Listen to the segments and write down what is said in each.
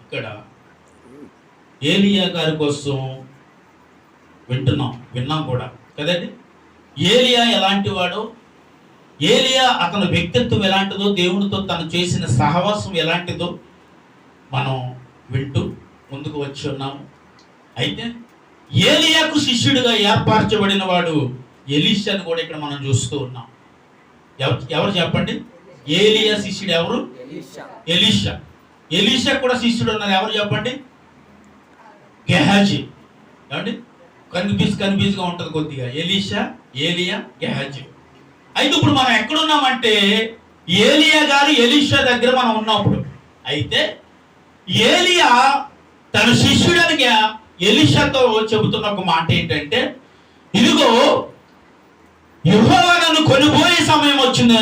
ఇక్కడ ఏలియా గారి కోసం విన్నాం కూడా కదండి. ఏలియా ఎలాంటి వాడో, ఏలియా అతని వ్యక్తిత్వం ఎలాంటిదో, దేవునితో తను చేసిన సహవాసం ఎలాంటిదో మనం వింటూ ముందుకు వచ్చి ఉన్నాము. అయితే ఏలియాకు శిష్యుడిగా ఏర్పరచబడిన వాడు ఎలీషాను కూడా ఇక్కడ మనం చూస్తూ ఉన్నాం. ఎవరు చెప్పండి? ఏలియా శిష్యుడు ఎవరు? ఎలీషా. ఎలీషా కూడా శిష్యుడు ఉన్నారు. ఎవరు చెప్పండి? గెహాజీ. ఏమండి? కన్ఫ్యూజ్గా ఉంటుంది కొద్దిగా. ఎలీషా, ఏలియా, గెహాజీ. అయితే ఇప్పుడు మనం ఎక్కడున్నామంటే ఏలియా గారు ఎలీషా దగ్గర మనం ఉన్నప్పుడు, అయితే ఏలియా తన శిష్యుడిగా ఎలీషాతో చెబుతున్న ఒక మాట ఏంటంటే, ఇదిగో యెహోవా నన్ను కొనిపోయే సమయం వచ్చింది,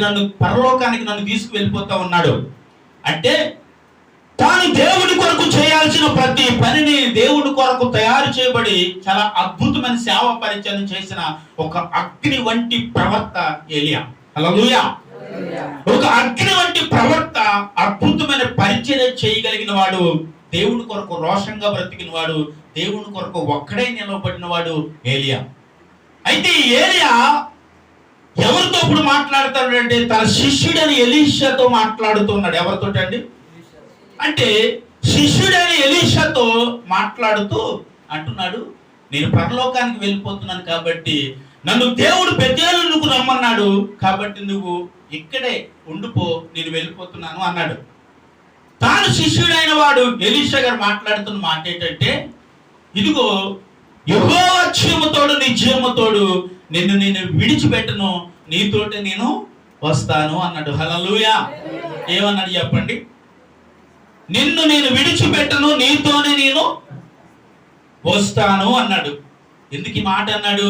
నన్ను పరలోకానికి నన్ను తీసుకువెళ్ళిపోతా ఉన్నాడు. అంటే తాను దేవుడి కొరకు చేయాల్సిన ప్రతి పనిని దేవుడి కొరకు తయారు చేయబడి చాలా అద్భుతమైన సేవ పరిచయం చేసిన ఒక అగ్ని వంటి ప్రవక్త ఏలియా. హల్లెలూయా. ఒక అగ్ని వంటి ప్రవక్త, అద్భుతమైన పరిచయం చేయగలిగిన వాడు, దేవుడి కొరకు రోషంగా బ్రతికిన వాడు, దేవుడి కొరకు ఒక్కడే నిలబడిన వాడు ఏలియా. అయితే ఏలియా ఎవరితో ఇప్పుడు మాట్లాడుతాడంటే తన శిష్యుడని ఎలీషాతో మాట్లాడుతున్నాడు. ఎవరితో అండి? అంటే శిష్యుడని ఎలీషాతో మాట్లాడుతూ అంటున్నాడు, నేను పరలోకానికి వెళ్ళిపోతున్నాను కాబట్టి నన్ను దేవుడు బెతేలుకు రమ్మన్నాడు, కాబట్టి నువ్వు ఇక్కడే ఉండిపో, నేను వెళ్ళిపోతున్నాను అన్నాడు. తాను శిష్యుడైన వాడు ఎలీషా గారు మాట్లాడుతున్న మాట ఏంటంటే, ఇదిగో యెహోవా జీవముతోడు నీ జీవముతోడు, నేను విడిచిపెట్టను, నీతోటి నేను వస్తాను అన్నాడు. హల్లెలూయా. ఏమన్నాడు చెప్పండి? నిన్ను నేను విడిచిపెట్టను, నీతోనే నేను వస్తాను అన్నాడు. ఎందుకు ఈ మాట అన్నాడు?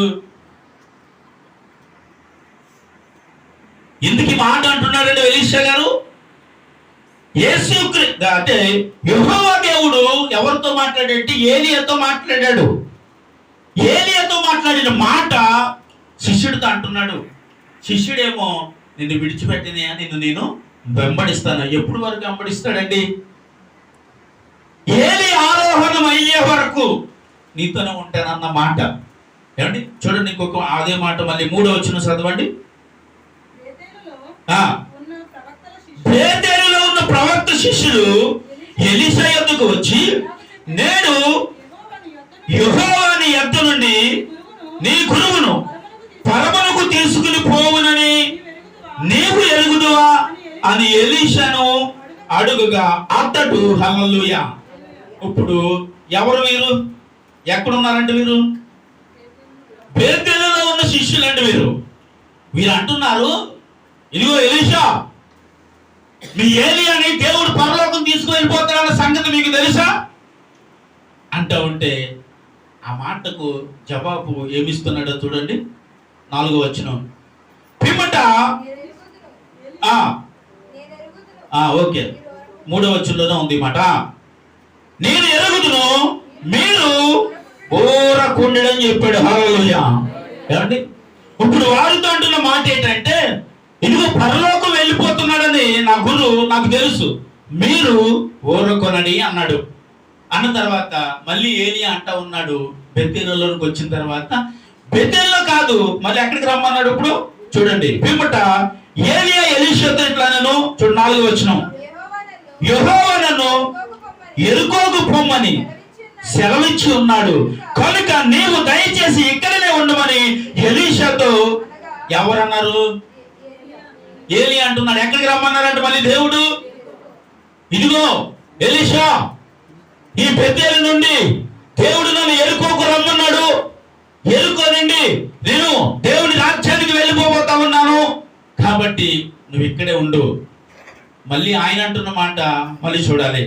ఎందుకు ఈ మాట అంటున్నాడు ఎలీషా గారు? యేసుక్రీస్తు అంటే యెహోవా దేవుడు ఎవరితో మాట్లాడంటే ఏలియాతో మాట్లాడాడు. ఏలియాతో మాట్లాడిన మాట శిష్యుడితో అంటున్నాడు. శిష్యుడేమో నిన్ను విడిచిపెట్టినా నిన్ను నేను వెంబడిస్తాను. ఎప్పుడు వరకు వెంబడిస్తాడండి? ఏలి ఆరోహణం అయ్యే వరకు నీతోనే ఉంటానన్న మాట. ఏమండి చూడండి, ఇంకొక అదే మాట మళ్ళీ 3వ వచనం చదవండి. బేతేలులో ఉన్న ప్రవక్త శిష్యులు ఎలీషా యొద్దకు వచ్చి, నేడు యెహోవా నీ యొద్ద నుండి నీ గురువును పరమునకు తీసుకుని పోవునని నీవు ఎరుగుదువా అని ఎలీషాను అడుగుగా అతడు హల్లెలూయా. ఇప్పుడు ఎవరు వీరు? ఎక్కడున్నారంటే వీరు బేతేలులో ఉన్న శిష్యులండి. వీరు అంటున్నారు, ఇదిగో ఎలీషా, మీ ఏలియాని దేవుడు పరలోకం తీసుకువెళ్ళిపోతాడన్న సంగతి మీకు తెలుసా అంటూ ఉంటే ఆ మాటకు జవాబు ఏమిస్తున్నాడో చూడండి. 4వ వచనం. పిమ్మట ఓకే 3వ వచనంలోనే ఉంది మాట. నేను ఎరుగుదును, మీరు ఊరకుండని చెప్పాడు. హల్లెలూయా. ఏమండి ఇప్పుడు వారితో అంటున్న మాట ఏంటంటే, ఇదిగో పరలోకం వెళ్ళిపోతున్నాడని నా గురువు నాకు తెలుసు, మీరు ఊరకొనని అన్నాడు. అన్న తర్వాత మళ్ళీ ఏలియా అంటా ఉన్నాడు, బెతేలులోకి వచ్చిన తర్వాత బెతేలులో కాదు మళ్ళీ ఎక్కడికి రమ్మన్నాడు. ఇప్పుడు చూడండి, పిమ్మట ఏలియా ఎలీషాతో ఇట్లా నేను చూడండి 4వ వచనం. యెహోవా నన్ను యెరికోకు పొమ్మని సెలవిచ్చి ఉన్నాడు, కనుక నీవు దయచేసి ఇక్కడనే ఉండమని ఎలీషాతో ఎవరన్నారు? ఏలియా అంటున్నాడు. ఎక్కడికి రమ్మన్నారంటే మళ్ళీ దేవుడు, ఇదిగో ఎలీషా, ఈ బెతేలు నుండి దేవుడు నన్ను యెరికోకు రమ్మన్నాడు, యెరికో నుండి నేను దేవుడి రాజ్యానికి వెళ్ళిపోతా ఉన్నాను, కాబట్టి నువ్వు ఇక్కడే ఉండు. మళ్ళీ ఆయన అంటున్న మాట మళ్ళీ చూడాలి.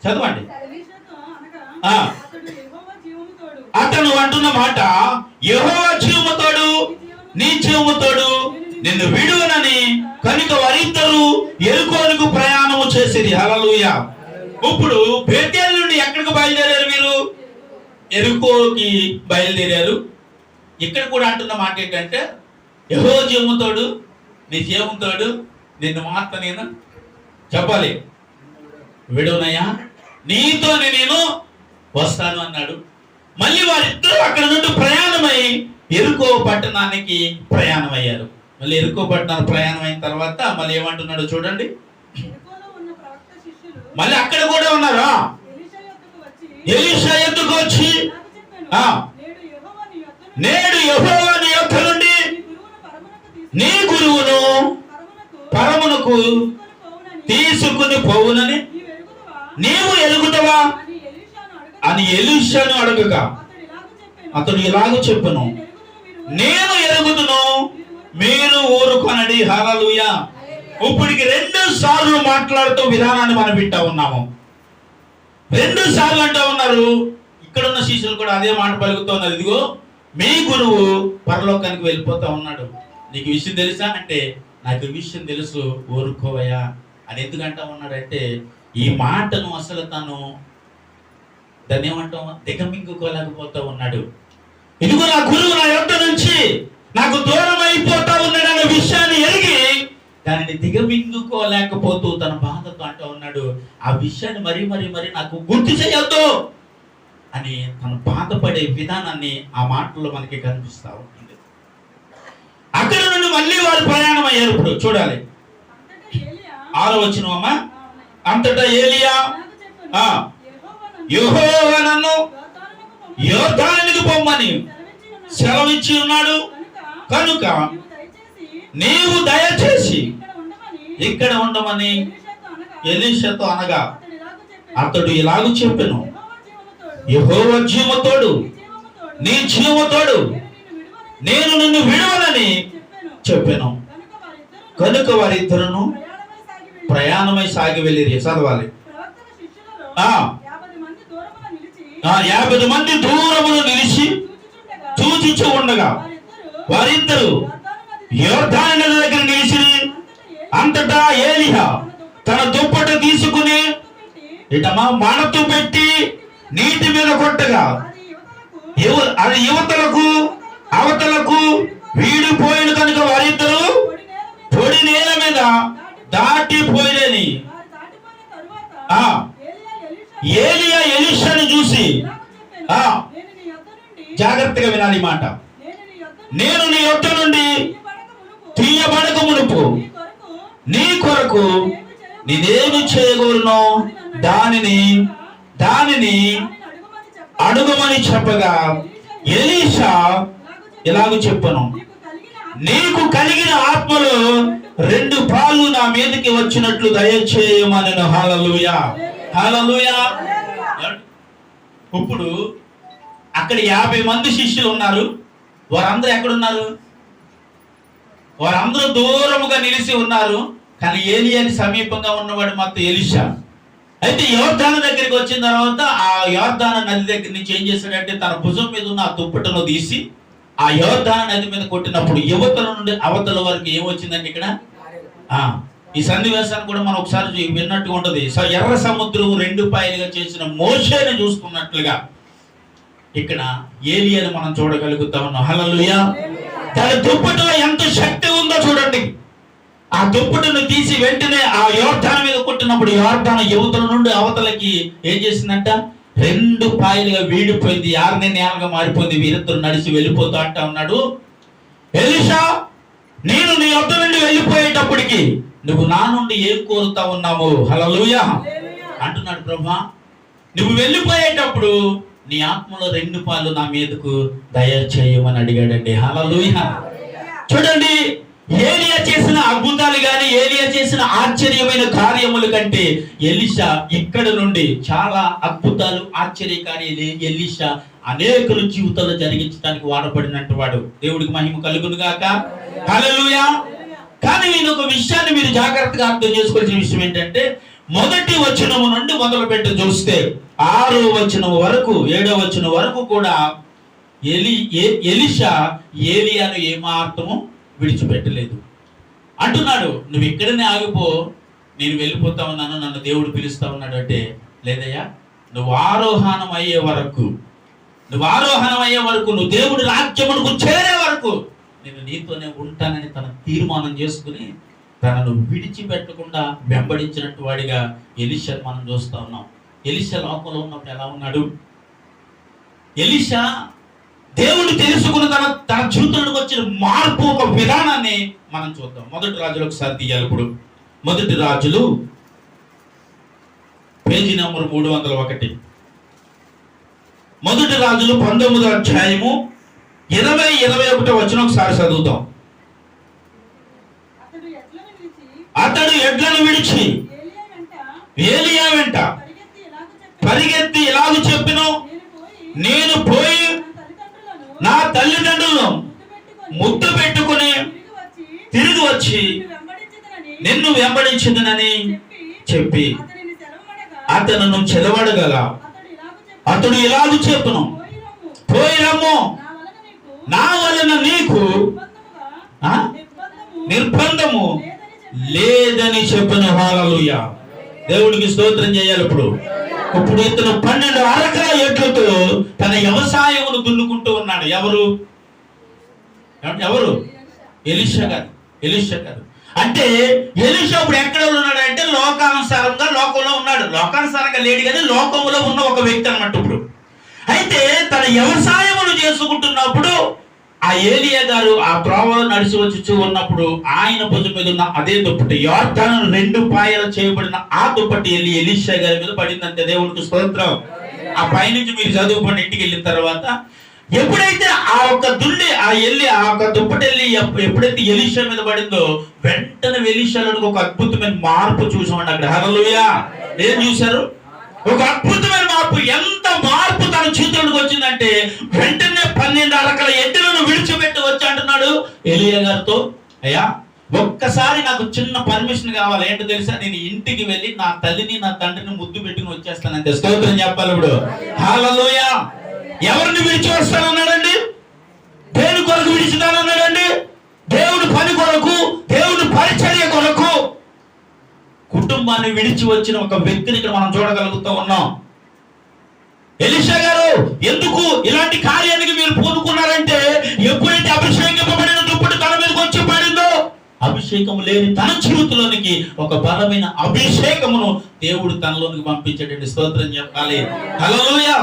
చదవండి. అతను అంటున్న మాట, యెహోవా జీవముతోడు నీ జీవముతోడు నిన్ను విడువనని, కనుక వారిద్దరూ యెరికోకు ప్రయాణము చేసేది. హల్లెలూయా. ఇప్పుడు బేతేలు నుండి ఎక్కడికి బయలుదేరారు వీరు? యెరికోకి బయలుదేరారు. ఇక్కడ కూడా అంటున్న మాట ఏంటంటే, యెహోవా జీవముతోడు నీ జీవముతోడు నిన్ను మాత్రం నేను చెప్పాలి. విడువనయ్యా, నీతోనే నేను వస్తాను అన్నాడు. మళ్ళీ వారిద్దరూ అక్కడ నుండి ప్రయాణమై ఎరుకో పట్టణానికి ప్రయాణం అయ్యారు. మళ్ళీ ఎరుకో పట్టణానికి ప్రయాణం అయిన తర్వాత మళ్ళీ ఏమంటున్నాడు చూడండి. మళ్ళీ అక్కడ కూడా ఉన్నారా, ఎలీషా యొద్దకు వచ్చి నేడు యెహోవా నీ యొద్ద నుండి నీ గురువును పరమునకు తీసుకుని పోవునని నీవు ఎరుగుతావా అని ఎలీషాను అడగగా అతడు ఇలాగ చెప్పును, నేను ఎరుగుదును, మీరు ఊరుకొనడి. హల్లెలూయా. ఇప్పటికి 2 సార్లు మాట్లాడుతూ విధానాన్ని మనం వింటా ఉన్నాము. 2 సార్లు అంటూ ఉన్నారు. ఇక్కడ ఉన్న శిష్యులు కూడా అదే మాట పలుకుతున్నారు. ఇదిగో మీ గురువు పరలోకానికి వెళ్ళిపోతా ఉన్నాడు, నీకు విషయం తెలుసా అంటే నాకు విషయం తెలుసు, ఊరుకోవయ్యా అని ఎందుకంటా ఉన్నాడంటే ఈ మాటను అసలు తను దాన్ని ఏమంటాం దిగమింగుకోలేకపోతా ఉన్నాడు. ఇదిగో నా గురువు నా యొద్ద నుంచి నాకు దూరం అయిపోతా ఉన్నాడు అనే విషయాన్ని ఎరిగి దానిని దిగమింగుకోలేకపోతూ తన బాధతో అంటూ ఉన్నాడు, ఆ విషయాన్ని మరీ నాకు గుర్తు చేయొద్దు అని తను బాధపడే విధానాన్ని ఆ మాటల్లో మనకి కనిపిస్తా ఉంటుంది. అక్కడ నుండి మళ్ళీ వారు ప్రయాణం అయ్యారు. ఇప్పుడు చూడాలి 6వ వచనం. అంతటా ఏలియా యెహోవా నన్ను యోర్దానుకు పొమ్మని సెలవిచ్చి ఉన్నాడు కనుక నీవు దయచేసి ఇక్కడ ఉండమని ఎలీషాతో అనగా అతడు ఇలాగ చెప్పెను, యెహోవా జీవతోడు నీ జీవతోడు నేను నిన్ను విడువనని చెప్పెను. కనుక వారిద్దరును ప్రయాణమై సాగి వెళ్ళిరి. చదవాలి. 50 మంది దూరమును నిలిచి చూచుచూ ఉండగా వారిద్దరు యోర్దాను నది దగ్గర నిలిచి అంతటా ఏలీయా తన దుప్పట తీసుకుని ఇటమా మనతో పెట్టి నీటి మీద కొట్టగా అది యువతలకు అవతలకు వీడిపోయిన కనుక వారిద్దరు పొడి నేల మీద దాటిపోయినని ఏలియా ఎలీషాను చూసి జాగ్రత్తగా వినాలి మాట, నేను నీ యొద్ద నుండి తీయబడక మునుపు నీ కొరకు నేనేమి చేయగలను దానిని అడుగమని చెప్పగా ఎలీషా ఇలాగ చెప్పను, నీకు కలిగిన ఆత్మలో 2 పాలు నా మీదకి వచ్చినట్లు దయచేయమనెను. హల్లెలూయా, హల్లెలూయా. ఇప్పుడు అక్కడ 50 మంది శిష్యులు ఉన్నారు. వారందరూ ఎక్కడున్నారు? వారందరూ దూరముగా నిలిచి ఉన్నారు. కానీ ఏలియాకి సమీపంగా ఉన్నవాడు మాత్రం ఎలీషా. అయితే యోర్దాను దగ్గరికి వచ్చిన తర్వాత ఆ యోర్దాను నది దగ్గర నుంచి ఏం చేశాడంటే తన భుజం మీద ఉన్న ఆ దుప్పటను తీసి ఆ యోర్దాను నది మీద కొట్టినప్పుడు యువతల నుండి అవతల వరకు ఏమొచ్చిందండి ఇక్కడ? ఈ సన్నివేశాన్ని కూడా మనం ఒకసారి విన్నట్టుగా ఉంటది. ఎర్ర సముద్రం 2 పాయలుగా చేసిన మోషేని చూస్తున్నట్లుగా ఇక్కడ ఏలియాని మనం చూడగలుగుతా ఉన్నాం. హల్లెలూయా. తన దుప్పటిలో ఎంత శక్తి ఉందో చూడండి. ఆ దుప్పటిని తీసి వెంటనే ఆ యోర్దాను మీద కొట్టినప్పుడు యోర్దాను యువతల నుండి అవతలకి ఏం చేసిందంట? 2 పాయలుగా వీడిపోయింది. 6 నేలగా మారిపోయింది. వీరిద్దరు నడిచి వెళ్ళిపోతా అంటా ఉన్నాడు, ఎలీషా నేను నీ యొద్ద నుండి వెళ్ళిపోయేటప్పటికి నువ్వు నా నుండి ఏం కోరుతా ఉన్నావు? హల్లెలూయా అంటున్నాడు. ప్రభువా నువ్వు వెళ్ళిపోయేటప్పుడు నీ ఆత్మలో 2 పాలు నా మీదకు దయచేయమని అడిగాడండి. హల్లెలూయా. చూడండి, ఏలియా చేసిన అద్భుతాలు గాని ఏలియా చేసిన ఆశ్చర్యమైన కార్యముల కంటే ఎలీషా ఇక్కడ నుండి చాలా అద్భుతాలు ఆశ్చర్యకార్యాలు ఎలీషా అనేకుల జీవితాల్లో జరిగించడానికి వాడబడినట్టు వాడు. దేవుడికి మహిమ కలుగును గాక. హల్లెలూయా. కానీ నేను ఒక విషయాన్ని మీరు జాగ్రత్తగా అర్థం చేసుకోవాల్సిన విషయం ఏంటంటే మొదటి వచనము నుండి మొదలు పెట్టి చూస్తే 6వ వచనం వరకు 7వ వచనం వరకు కూడా ఎలీషా ఏలియాను ఏమాత్రము విడిచిపెట్టలేదు. అంటున్నాడు, నువ్వు ఇక్కడనే ఆగిపో, నేను వెళ్ళిపోతా ఉన్నాను, నన్ను దేవుడు పిలుస్తా ఉన్నాడు అంటే, లేదయ్యా నువ్వు ఆరోహణం అయ్యే వరకు నువ్వు దేవుడి రాజ్యమునకు చేరే వరకు నేను నీతోనే ఉంటానని తన తీర్మానం చేసుకుని తనను విడిచిపెట్టకుండా వెంబడించినట్టు వాడిగా ఎలీషాను మనం చూస్తూ ఉన్నాం. ఎలీషా లోకంలో ఉన్నప్పుడు ఎలా ఉన్నాడు? ఎలీషా దేవుడు తెలుసుకుని తన జీవితంలోకి వచ్చిన మార్పు, ఒక విధానాన్ని మనం చూద్దాం. మొదటి రాజులు ఒకసారి తీయాలి. ఇప్పుడు మొదటి రాజులు పేజీ నెంబర్ 301. మొదటి రాజులు 19వ అధ్యాయము 20-21 వచనం ఒకసారి చదువుతాం. అతడు ఎడ్లను విడిచి ఏలియా వెంట పరిగెత్తి ఇలాగ చెప్పెను, నేను పోయి నా తల్లిదండ్రులను ముద్దు పెట్టుకుని తిరిగి వచ్చి నిన్ను వెంబడించదనని చెప్పి అతను చెలవడగల. అతడు ఇలాగ చెప్పును, పోయి రమ్ము, నా వలన నీకు నిర్బంధము లేదని చెప్పిన. హల్లెలూయా, దేవుడికి స్తోత్రం చేయాలి. ఇప్పుడు ఇతను 12 అరకల ఎడ్లతో తన వ్యవసాయమును దున్నుకుంటూ ఉన్నాడు. ఎవరు? ఎలీషా గారు. అంటే ఎలీషా ఇప్పుడు ఎక్కడ ఉన్నాడంటే లోకానుసారంగా లోకంలో ఉన్నాడు. లోకానుసారంగా లేడు కానీ లోకంలో ఉన్న ఒక వ్యక్తి అన్నమాట. ఇప్పుడు అయితే తన వ్యవసాయమును చేసుకుంటున్నప్పుడు ఆ ఏలియా గారు ఆ త్రోవలో నడిచి వచ్చి ఉన్నప్పుడు ఆయన భుజం మీద ఉన్న అదే దుప్పటి, యోర్దాను 2 పాయలు చేయబడిన ఆ దుప్పటి వెళ్ళి ఎలీషా గారి మీద పడిందంటే దేవునికి స్తోత్రం. ఆ పైనుంచి మీరు చదువుకొని ఇంటికి వెళ్ళిన తర్వాత ఎప్పుడైతే ఆ ఒక్క దుప్పటి వెళ్ళి ఎప్పుడైతే ఎలీషా మీద పడిందో వెంటనే ఎలీషాలో ఒక అద్భుతమైన మార్పు చూసామండి అక్కడ. హల్లెలూయా, ఏం చూశారు? ఒక అద్భుతమైన మార్పు. ఎంత మార్పు తన జీవితంలోకి వచ్చిందంటే వెంటనే 12 అరకల ఎద్దులను విడిచిపెట్టి వచ్చి అంటున్నాడు ఎలీయా గారితో, అయ్యా ఒక్కసారి నాకు చిన్న పర్మిషన్ కావాలి. ఏంటో తెలుసా? నేను ఇంటికి వెళ్ళి నా తల్లిని నా తండ్రిని ముద్దు పెట్టుకుని వచ్చేస్తానంటే. స్తోత్రం చెప్పాలి ఇప్పుడు. హల్లెలూయా. ఎవరిని విడిచి వస్తానన్నాడండి? దేని కొరకు విడిచుతానన్నాడండి? దేవుడి పని కొరకు, దేవుడి పరిచర్య కొరకు కుటుంబాన్ని విడిచి వచ్చిన ఒక వ్యక్తిని ఇక్కడ మనం చూడగలుగుతూ ఉన్నాం. ఎలీషా గారు ఎందుకు ఇలాంటి కార్యానికి మీరు పూనుకున్నారంటే, ఎప్పుడైతే అభిషేకింపబడిన దుప్పటి తన మీదకి వచ్చి పడిందో, అభిషేకం లేని తన జీవితంలోనికి ఒక బలమైన అభిషేకమును దేవుడు తనలోనికి పంపించాడండి. స్తోత్రం చెప్పాలి. హల్లెలూయా.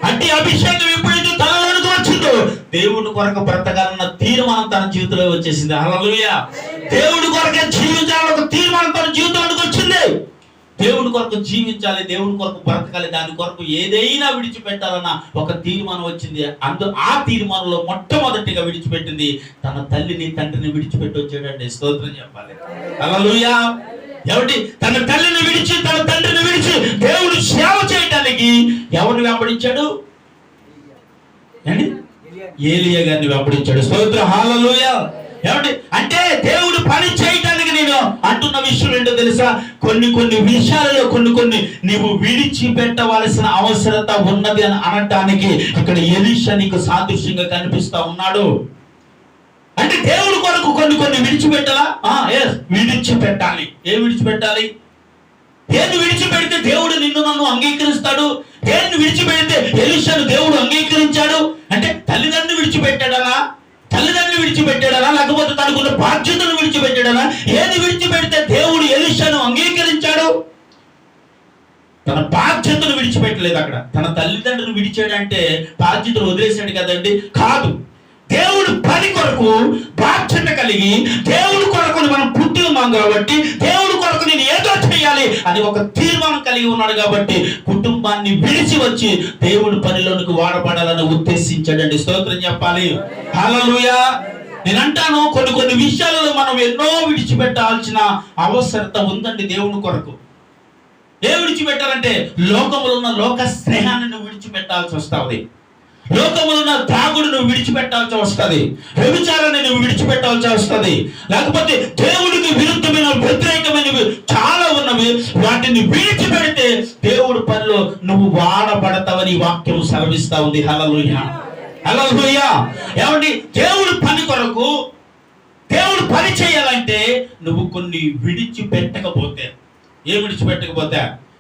అంటే అభిషేకం ఎప్పుడైతే తనలోనికి వచ్చిందో దేవుడి కొరకు బ్రతకాలన్న తీర్మానం తన జీవితంలో వచ్చేసింది. హల్లెలూయా. దేవుడి కొరకే జీవించాలని ఒక తీర్మానం తన జీవితంలోకి వచ్చింది. దేవుడి కొరకు జీవించాలి, దేవుడి కొరకు బ్రతకాలి, దాని కొరకు ఏదైనా విడిచిపెట్టాలన్న ఒక తీర్మానం వచ్చింది. ఆ తీర్మానంలో మొట్టమొదటిగా విడిచిపెట్టింది తన తల్లిని తండ్రిని విడిచిపెట్టి వచ్చాడండి. స్తోత్రం చెప్పాలి. హల్లెలూయా. ఎవరి? తన తల్లిని విడిచి తన తండ్రిని విడిచి దేవుడు సేవ చేయడానికి ఎవరిని వెంబడించాడు? ఏలియా గారిని వెంబడించాడు. స్తోత్రం. హల్లెలూయా. ఏమండి అంటే దేవుడు పని చేయడానికి నేను అంటున్న విషయం ఏంటో తెలుసా? కొన్ని విషయాలలో కొన్ని నీవు విడిచిపెట్టవలసిన అవసరత ఉన్నది అని అనటానికి ఇక్కడ ఎలీషా నీకు సాదృశ్యంగా కనిపిస్తా ఉన్నాడు. అంటే దేవుడి కొరకు కొన్ని విడిచిపెట్టాలా? విడిచిపెట్టాలి. ఏం విడిచిపెట్టాలి? ఏది విడిచిపెడితే దేవుడు నిన్ను నన్ను అంగీకరిస్తాడు? ఏది విడిచిపెడితే ఎలీషాను దేవుడు అంగీకరించాడు అంటే తల్లిదండ్రులు విడిచిపెట్టాడనా, లేకపోతే తనకున్న బాధ్యతను విడిచిపెట్టాడనా? ఏది విడిచిపెడితే దేవుడు ఎలీషాను అంగీకరించాడు? తన బాధ్యతను విడిచిపెట్టలేదు. అక్కడ తన తల్లిదండ్రులు విడిచాడంటే బాధ్యతను వదిలేశాడు కదండి? కాదు. దేవుడు పని కొరకు బాధ్యత కలిగి దేవుడి కొరకు మనం పుట్టి ఉన్నాం కాబట్టి దేవుడి కొరకు నేను ఏదో చేయాలి అని ఒక తీర్మానం కలిగి ఉన్నాడు కాబట్టి కుటుంబాన్ని విడిచి వచ్చి దేవుడి పనిలోనికి వాడబడాలని ఉద్దేశించాడండి. స్తోత్రం చెప్పాలి. హల్లెలూయా. నేను అంటాను కొన్ని విషయాలలో మనం ఎన్నో విడిచిపెట్టాల్సిన అవసరత ఉందండి దేవుని కొరకు. ఏం విడిచిపెట్టాలంటే లోకములో ఉన్న లోక స్నేహాన్ని నువ్వు విడిచిపెట్టాల్సి వస్తుంది. లోకములో ఉన్న త్రాగుడు నువ్వు విడిచిపెట్టాల్సి వస్తుంది. వ్యభిచారాన్ని నువ్వు విడిచిపెట్టాల్సి వస్తుంది. లేకపోతే దేవుడికి విరుద్ధమైన వ్యతిరేకమైనవి చాలా ఉన్నవి. వాటిని విడిచిపెడితే దేవుడి పనిలో నువ్వు వాడబడతావని వాక్యం సెలవిస్తా ఉంది. హల్లెలూయా. హల్లెలూయా. ఏమండి దేవుడి పని కొరకు దేవుడు పని చేయాలంటే నువ్వు కొన్ని విడిచిపెట్టకపోతే,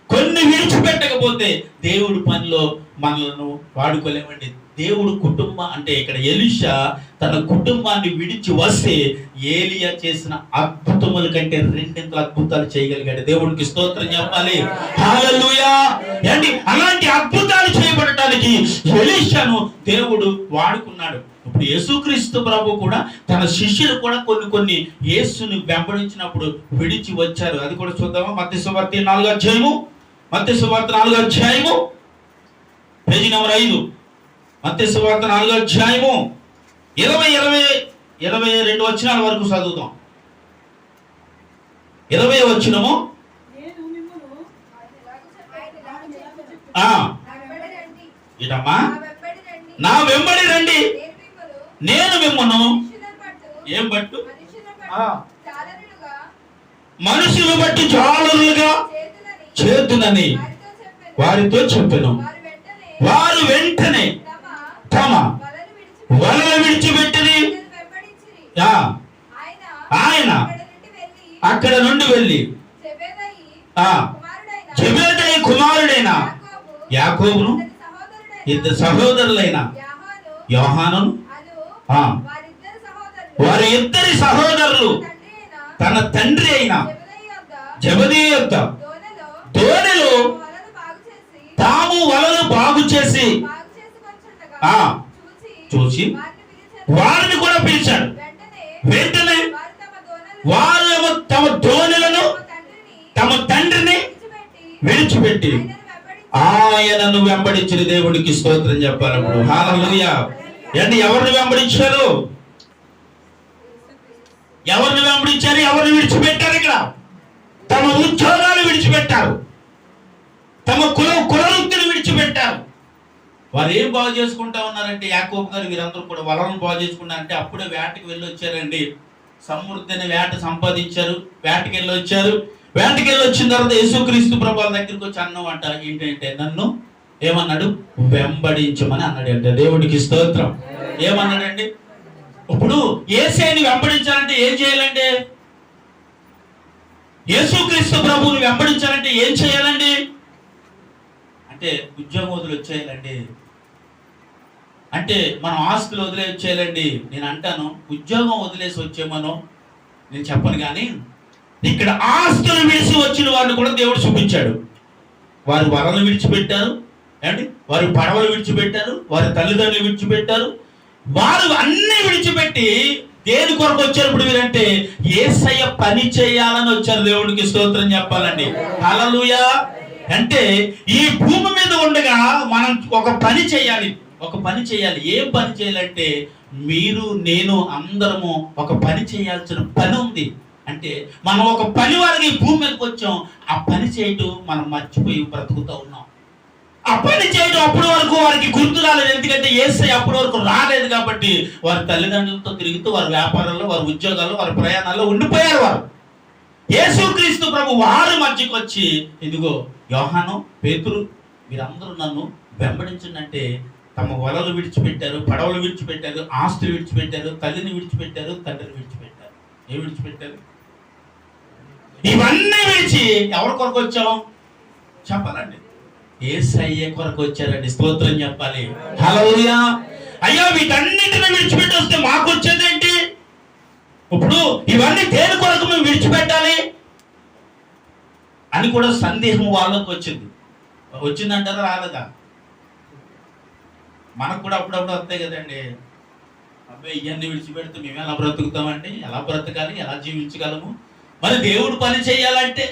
కొన్ని విడిచిపెట్టకపోతే దేవుడి పనిలో మనలను వాడుకోలేమండి. దేవుడు కుటుంబం అంటే ఇక్కడ ఎలీషా తన కుటుంబాన్ని విడిచి వస్తే ఏలియా చేసిన అద్భుతముల కంటే రెండింతల అద్భుతాలు చేయగలిగాడు. దేవుడికి స్తోత్రం చెప్పాలి. హల్లెలూయా. ఏంటి అలాంటి అద్భుతాలు చేయబడటానికి ఎలీషాను దేవుడు వాడుకున్నాడు. ఇప్పుడు యేసుక్రీస్తు ప్రభు కూడా తన శిష్యులు కూడా కొన్ని యేసుని వెంబడించినప్పుడు విడిచి వచ్చారు. అది కూడా చూద్దామా? మత్తయి సువార్త 4వ అధ్యాయము, మత్తయి సువార్త 4వ అధ్యాయము పేజీ నెంబర్ 5. మత్తయి సువార్త 4వ అధ్యాయము 22 వచనాల వరకు చదువుతాం. 20వ వచనము, ఇటమ్మా నా వెంబడి రండి, నేను మిమ్మను ఏం బట్టు మనుషులు బట్టి జాలరులుగా చేతునని వారితో చెప్పెను. వారు వెంటనే తమ వలలు విడిచిపెట్టిరి. ఆయన అక్కడ నుండి వెళ్ళి జెబెదయి కుమారుడైన యాకోబును, ఇద్దరు సహోదరులైన యోహానును, వారి ఇద్దరి సహోదరులు తన తండ్రి అయిన జెబెదయి యొద్ద దోణిలో తాము వలలు బాగు చేసి చూసి వారిని కూడా పిలిచాడు. వెంటనే వారు తమ దోణులను తమ తండ్రిని విడిచిపెట్టి ఆయనను వెంబడించిన దేవుడికి స్తోత్రం చెప్పాలప్పుడు. హల్లెలూయా. ఏంటి ఎవరిని వెంబడించారు? ఎవరిని వెంబడించారు? ఎవరిని విడిచిపెట్టారు? ఇక్కడ తమ ఉద్యోగాలు విడిచిపెట్టారు, తమ కులవృత్తిని విడిచిపెట్టారు. వారు ఏం బాగు చేసుకుంటా ఉన్నారంటే యాకోబు గారు వీరందరూ కూడా వలలను బాగు చేసుకున్నారంటే అప్పుడే వేటకి వెళ్ళి వచ్చారండి. సమృద్ధి అనే వేట సంపాదించారు, వేటకి వెళ్ళి వచ్చారు. వేటకి వెళ్ళి వచ్చిన తర్వాత యేసుక్రీస్తు ప్రభువుల దగ్గరికి వచ్చి అన్నం అంట ఏంటంటే నన్ను ఏమన్నాడు? వెంబడించమని అన్నాడు అంటే. దేవుడికి స్తోత్రం. ఏమన్నాడండి? ఇప్పుడు యేసేని వెంబడించాలంటే ఏం చేయాలండి? యేసుక్రీస్తు ప్రభువుని వెంబడించాలంటే ఏం చేయాలండి? అంటే ఉద్యోగం వదిలి వచ్చేయాలండి, అంటే మనం ఆస్తులు వదిలే వచ్చేయాలండి. నేను అంటాను ఉద్యోగం వదిలేసి వచ్చేమను నేను చెప్పను, కానీ ఇక్కడ ఆస్తులు విడిచి వచ్చిన వారిని కూడా దేవుడు చూపించాడు. వారు వరలు విడిచిపెట్టారు, ఏమండి, వారి పడవలు విడిచిపెట్టారు, వారి తల్లిదండ్రులు విడిచిపెట్టారు. వారు అన్ని విడిచిపెట్టి దేని కొరకు వచ్చారు ఇప్పుడు వీరంటే యేసయ్య పని చేయాలని వచ్చారు. దేవుడికి స్తోత్రం చెప్పాలండి. హల్లెలూయా. అంటే ఈ భూమి మీద ఉండగా మనం ఒక పని చేయాలి, ఒక పని చేయాలి. ఏం పని చేయాలంటే మీరు నేను అందరము ఒక పని చేయాల్సిన పని ఉంది. అంటే మనం ఒక పని వారికి భూమి మీదకి వచ్చాం, ఆ పని చేయటం మనం మర్చిపోయి బ్రతుకుతూ ఉన్నాం. ఆ పని చేయడం అప్పటి వరకు వారికి గుర్తు రాలేదు, ఎందుకంటే యేసయ్య అప్పటి వరకు రాలేదు కాబట్టి వారి తల్లిదండ్రులతో తిరుగుతూ వారి వ్యాపారాల్లో, వారి ఉద్యోగాల్లో, వారి ప్రయాణాల్లో ఉండిపోయారు. వారు యేసుక్రీస్తు ప్రభు వారి మధ్యకి వచ్చి ఇదిగో యోహాను, పేతురు వీరందరూ నన్ను వెంబడించండి. తమ వలలు విడిచిపెట్టారు, పడవలు విడిచిపెట్టారు, ఆస్తులు విడిచిపెట్టారు, తల్లిని విడిచిపెట్టారు, తండ్రిని విడిచిపెట్టారు. ఏం విడిచిపెట్టారు? ఇవన్నీ విడిచి ఎవరి కొరకు వచ్చాం చెప్పాలండి? యేసయ్య కొరకు వచ్చారండి. స్తోత్రం చెప్పాలి. హల్లెలూయా. అయ్యో వీటన్నిటిని విడిచిపెట్టి వస్తే మాకు వచ్చేదేంటి? ఇప్పుడు ఇవన్నీ దేని కొరకు మేము విడిచిపెట్టాలి అని కూడా సందేహం వాళ్ళకు వచ్చింది. వచ్చిందంటారా రాలేదా? మనకు కూడా అప్పుడప్పుడు వస్తాయి కదండి. అబ్బాయి ఇవన్నీ విడిచిపెడితే మేము ఎలా బ్రతుకుతామండి? ఎలా బ్రతకాలి? ఎలా జీవించగలము? మరి దేవుడు పని చేయాలంటే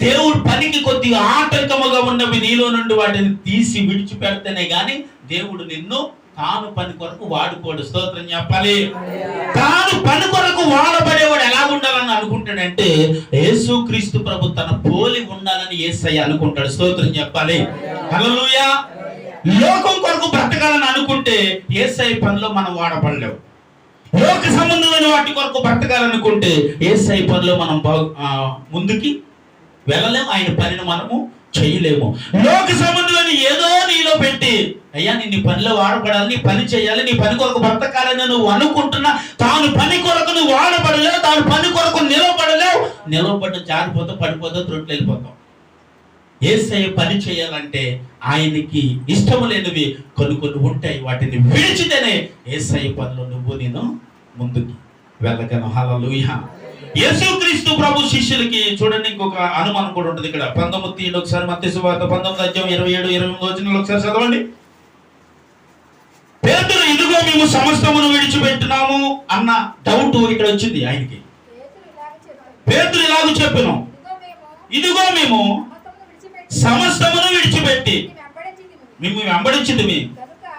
దేవుడు పనికి కొద్దిగా ఆటంకముగా ఉన్నవి నీలో నుండి వాటిని తీసి విడిచిపెడితేనే గాని దేవుడు నిన్ను తాను పని కొరకు వాడుకోడు. స్తోత్రం చెప్పాలి. తాను పని కొరకు వాడబడేవాడు ఎలా ఉండాలని అనుకుంటాడంటే యేసుక్రీస్తు ప్రభు తన పోలి ఉండాలని యేసయ్య అనుకుంటాడు. స్తోత్రం చెప్పాలి. హల్లెలూయా. లోకం కొరకు బ్రతకాలని అనుకుంటే యేసయ్య పనిలో మనం వాడబడలేవు. లోక సంబంధమైన వాటి కొరకు బ్రతకాలనుకుంటే యేసయ్య పనిలో మనం ముందుకి వెళ్ళలేము, ఆయన పనిని మనము చేయలేము. లోక సంబంధమైన ఏదో నీలో పెట్టి అయ్యా నీ పనిలో వాడబడాలి, నీ పని చేయాలి, నీ పని కొరకు బ్రతకాలని నువ్వు అనుకుంటున్నా తాను పని కొరకు నువ్వు వాడబడలేవు, తాను పని కొరకు నిలవబడలేవు. నిలవబడ్డ జారిపోతావు, పడిపోతావు, త్రొట్లు వెళ్ళిపోతావు. యేసయ్య పని చేయాలంటే ఆయనకి ఇష్టం లేనివి కొన్ని ఉంటాయి. వాటిని విడిచితేనే యేసయ్య పనిలో నేను ముందుకి వెళ్ళగలను. హల్లెలూయా. యేసుక్రీస్తు ప్రభు శిష్యులకి చూడండి ఇంకొక అనుమానం కూడా ఉంటుంది ఇక్కడ. 19 ఒకసారి మత్తయి సువార్త 19:27-28 ఒకసారి చదవండి. పేతురు ఇదిగో మేము సమస్తమును విడిచిపెట్టినాము అన్న డౌట్ ఇక్కడ వచ్చింది ఆయనకి. పేతురు ఇలాగ చెప్పెను, ఇదిగో మేము సమస్తమును విడిచిపెట్టి మేము వెంబడించితిమి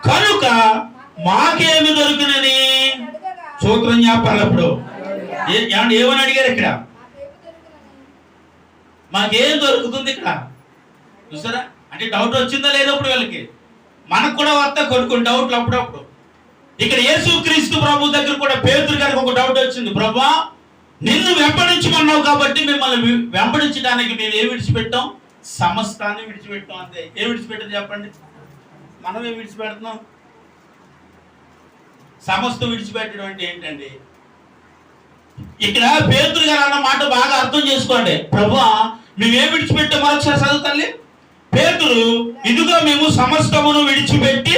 కనుక మాకేమి దొరికినని సూత్రం చెప్పాలప్పుడు ఏమని అడిగారు ఇక్కడ? మాకేం దొరుకుతుంది ఇక్కడ? చూసారా, అంటే డౌట్ వచ్చిందా లేదా ఇప్పుడు వీళ్ళకి? మనకు కూడా వస్తా కొన్ని డౌట్లు అప్పుడప్పుడు. ఇక్కడ యేసుక్రీస్తు ప్రభు దగ్గర కూడా పేతురు గారికి ఒక డౌట్ వచ్చింది. ప్రభువా, నిన్ను వెంబడించమన్నావు కాబట్టి మిమ్మల్ని వెంబడించడానికి మేము ఏం విడిచిపెట్టాం? సమస్తాన్ని విడిచిపెట్టాం. అంతే. ఏం విడిచిపెట్టారు చెప్పండి? మనమే విడిచిపెడుతున్నాం. సమస్తం విడిచిపెట్టడం అంటే ఏంటండి? ఇక్కడ పేతురు గారు అన్న మాట బాగా అర్థం చేసుకోండి. ప్రభువా, మేమేం విడిచిపెట్టాం? మరొకసారి చదువుతాండి. పేతురు ఇదిగో మేము సమస్తమును విడిచిపెట్టి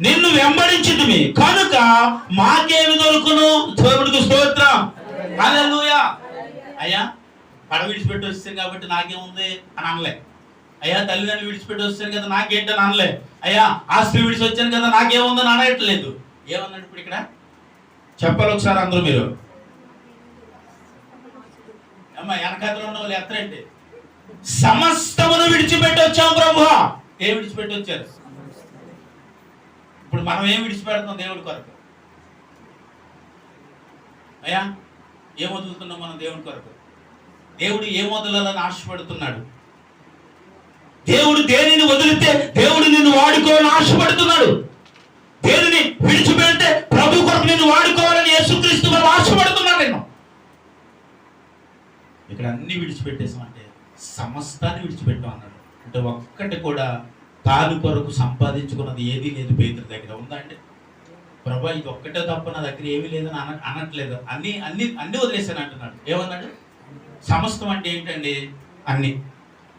నిన్ను వెంబడించితిమి కనుక మాకేమి దొరుకును? దేవుడికి స్తోత్రం. హల్లెలూయా. అయ్యా, పడ విడిచిపెట్టి వస్తాను కాబట్టి నాకేముంది అని అనలే. అయ్యా, తల్లిదండ్రులు విడిచిపెట్టి వస్తాను కదా నాకేంటని అనలే. అయ్యా, ఆస్తి విడిచి వచ్చాను కదా నాకేముందని అనట్లేదు. ఏమన్నాడు ఇప్పుడు ఇక్కడ? చెప్పాలి ఒకసారి అందరూ మీరు. అమ్మ వెనకాతలో ఉన్న వాళ్ళు ఎత్తరండి. సమస్తమును విడిచిపెట్టి వచ్చాం ప్రభువా. ఏం విడిచిపెట్టి వచ్చారు? ఇప్పుడు మనం ఏం విడిచిపెడుతున్నాం దేవుడి కొరకు? అయ్యా, ఏం వదులుతున్నాం మనం దేవుడి కొరకు? దేవుడు ఏం వదలాలని ఆశపడుతున్నాడు? దేవుడు దేనిని వదిలితే దేవుడు నిన్ను వాడుకోవాలని ఆశపడుతున్నాడు. దేనిని విడిచిపెడితే ప్రభు కొరకు నిన్ను వాడుకోవాలని యేసుక్రీస్తు వారు ఆశపడుతున్నాడు. నేను ఇక్కడ అన్ని విడిచిపెట్టేసామంటే సమస్తాన్ని విడిచిపెట్టాం అన్నాడు. అంటే ఒక్కటి కూడా తాను కొరకు సంపాదించుకున్నది ఏదీ లేదు పేతురు దగ్గర. ఉందా అండి? ప్రభా, ఇది ఒక్కటే తప్ప నా దగ్గర ఏమీ లేదని అనట్లేదు. అన్ని అన్ని అన్ని వదిలేసాను అంటున్నాడు. ఏమన్నాడు? సమస్తం అంటే ఏంటండి?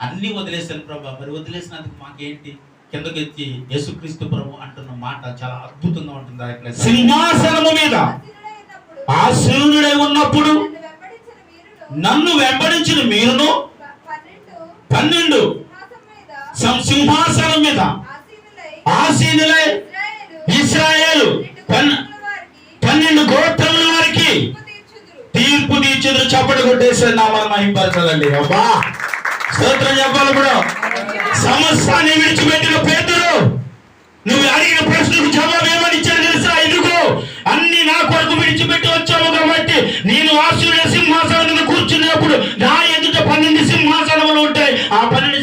అన్ని వదిలేసాను ప్రభా. మరి వదిలేసినందుకు మాకేంటి? కిందకి ఎత్తి యేసుక్రీస్తు ప్రభు అంటున్న మాట చాలా అద్భుతంగా ఉంటుంది. సింహాసనము మీద ఆసీనుడై ఉన్నప్పుడు నన్ను వెంబడించిన మీరును 12 సింహాసనం మీద ఆసీనులై ఇశ్రాయేలు 12 గోత్రముల వారికి తీర్పు తీర్చుదురు. చప్పట్లు కొట్టేసారు. నామాన్ని మహిమపరచాలండి. అబ్బా, స్తోత్రం చెప్పాలి. ఇప్పుడు సమస్తాన్ని విడిచిపెట్టిన పేతురు నువ్వు అడిగిన ప్రశ్నకు జవాబు ఏమని ఇచ్చాడు తెలుసా? ఇదిగో అన్ని నా కొరకు విడిచిపెట్టి వచ్చావు కాబట్టి నేను ఆశీర్వాద సింహాసనం మీద కూర్చున్నప్పుడు నా ఎదుట 12 సింహాసనములు ఉంటాయి. ఆ 12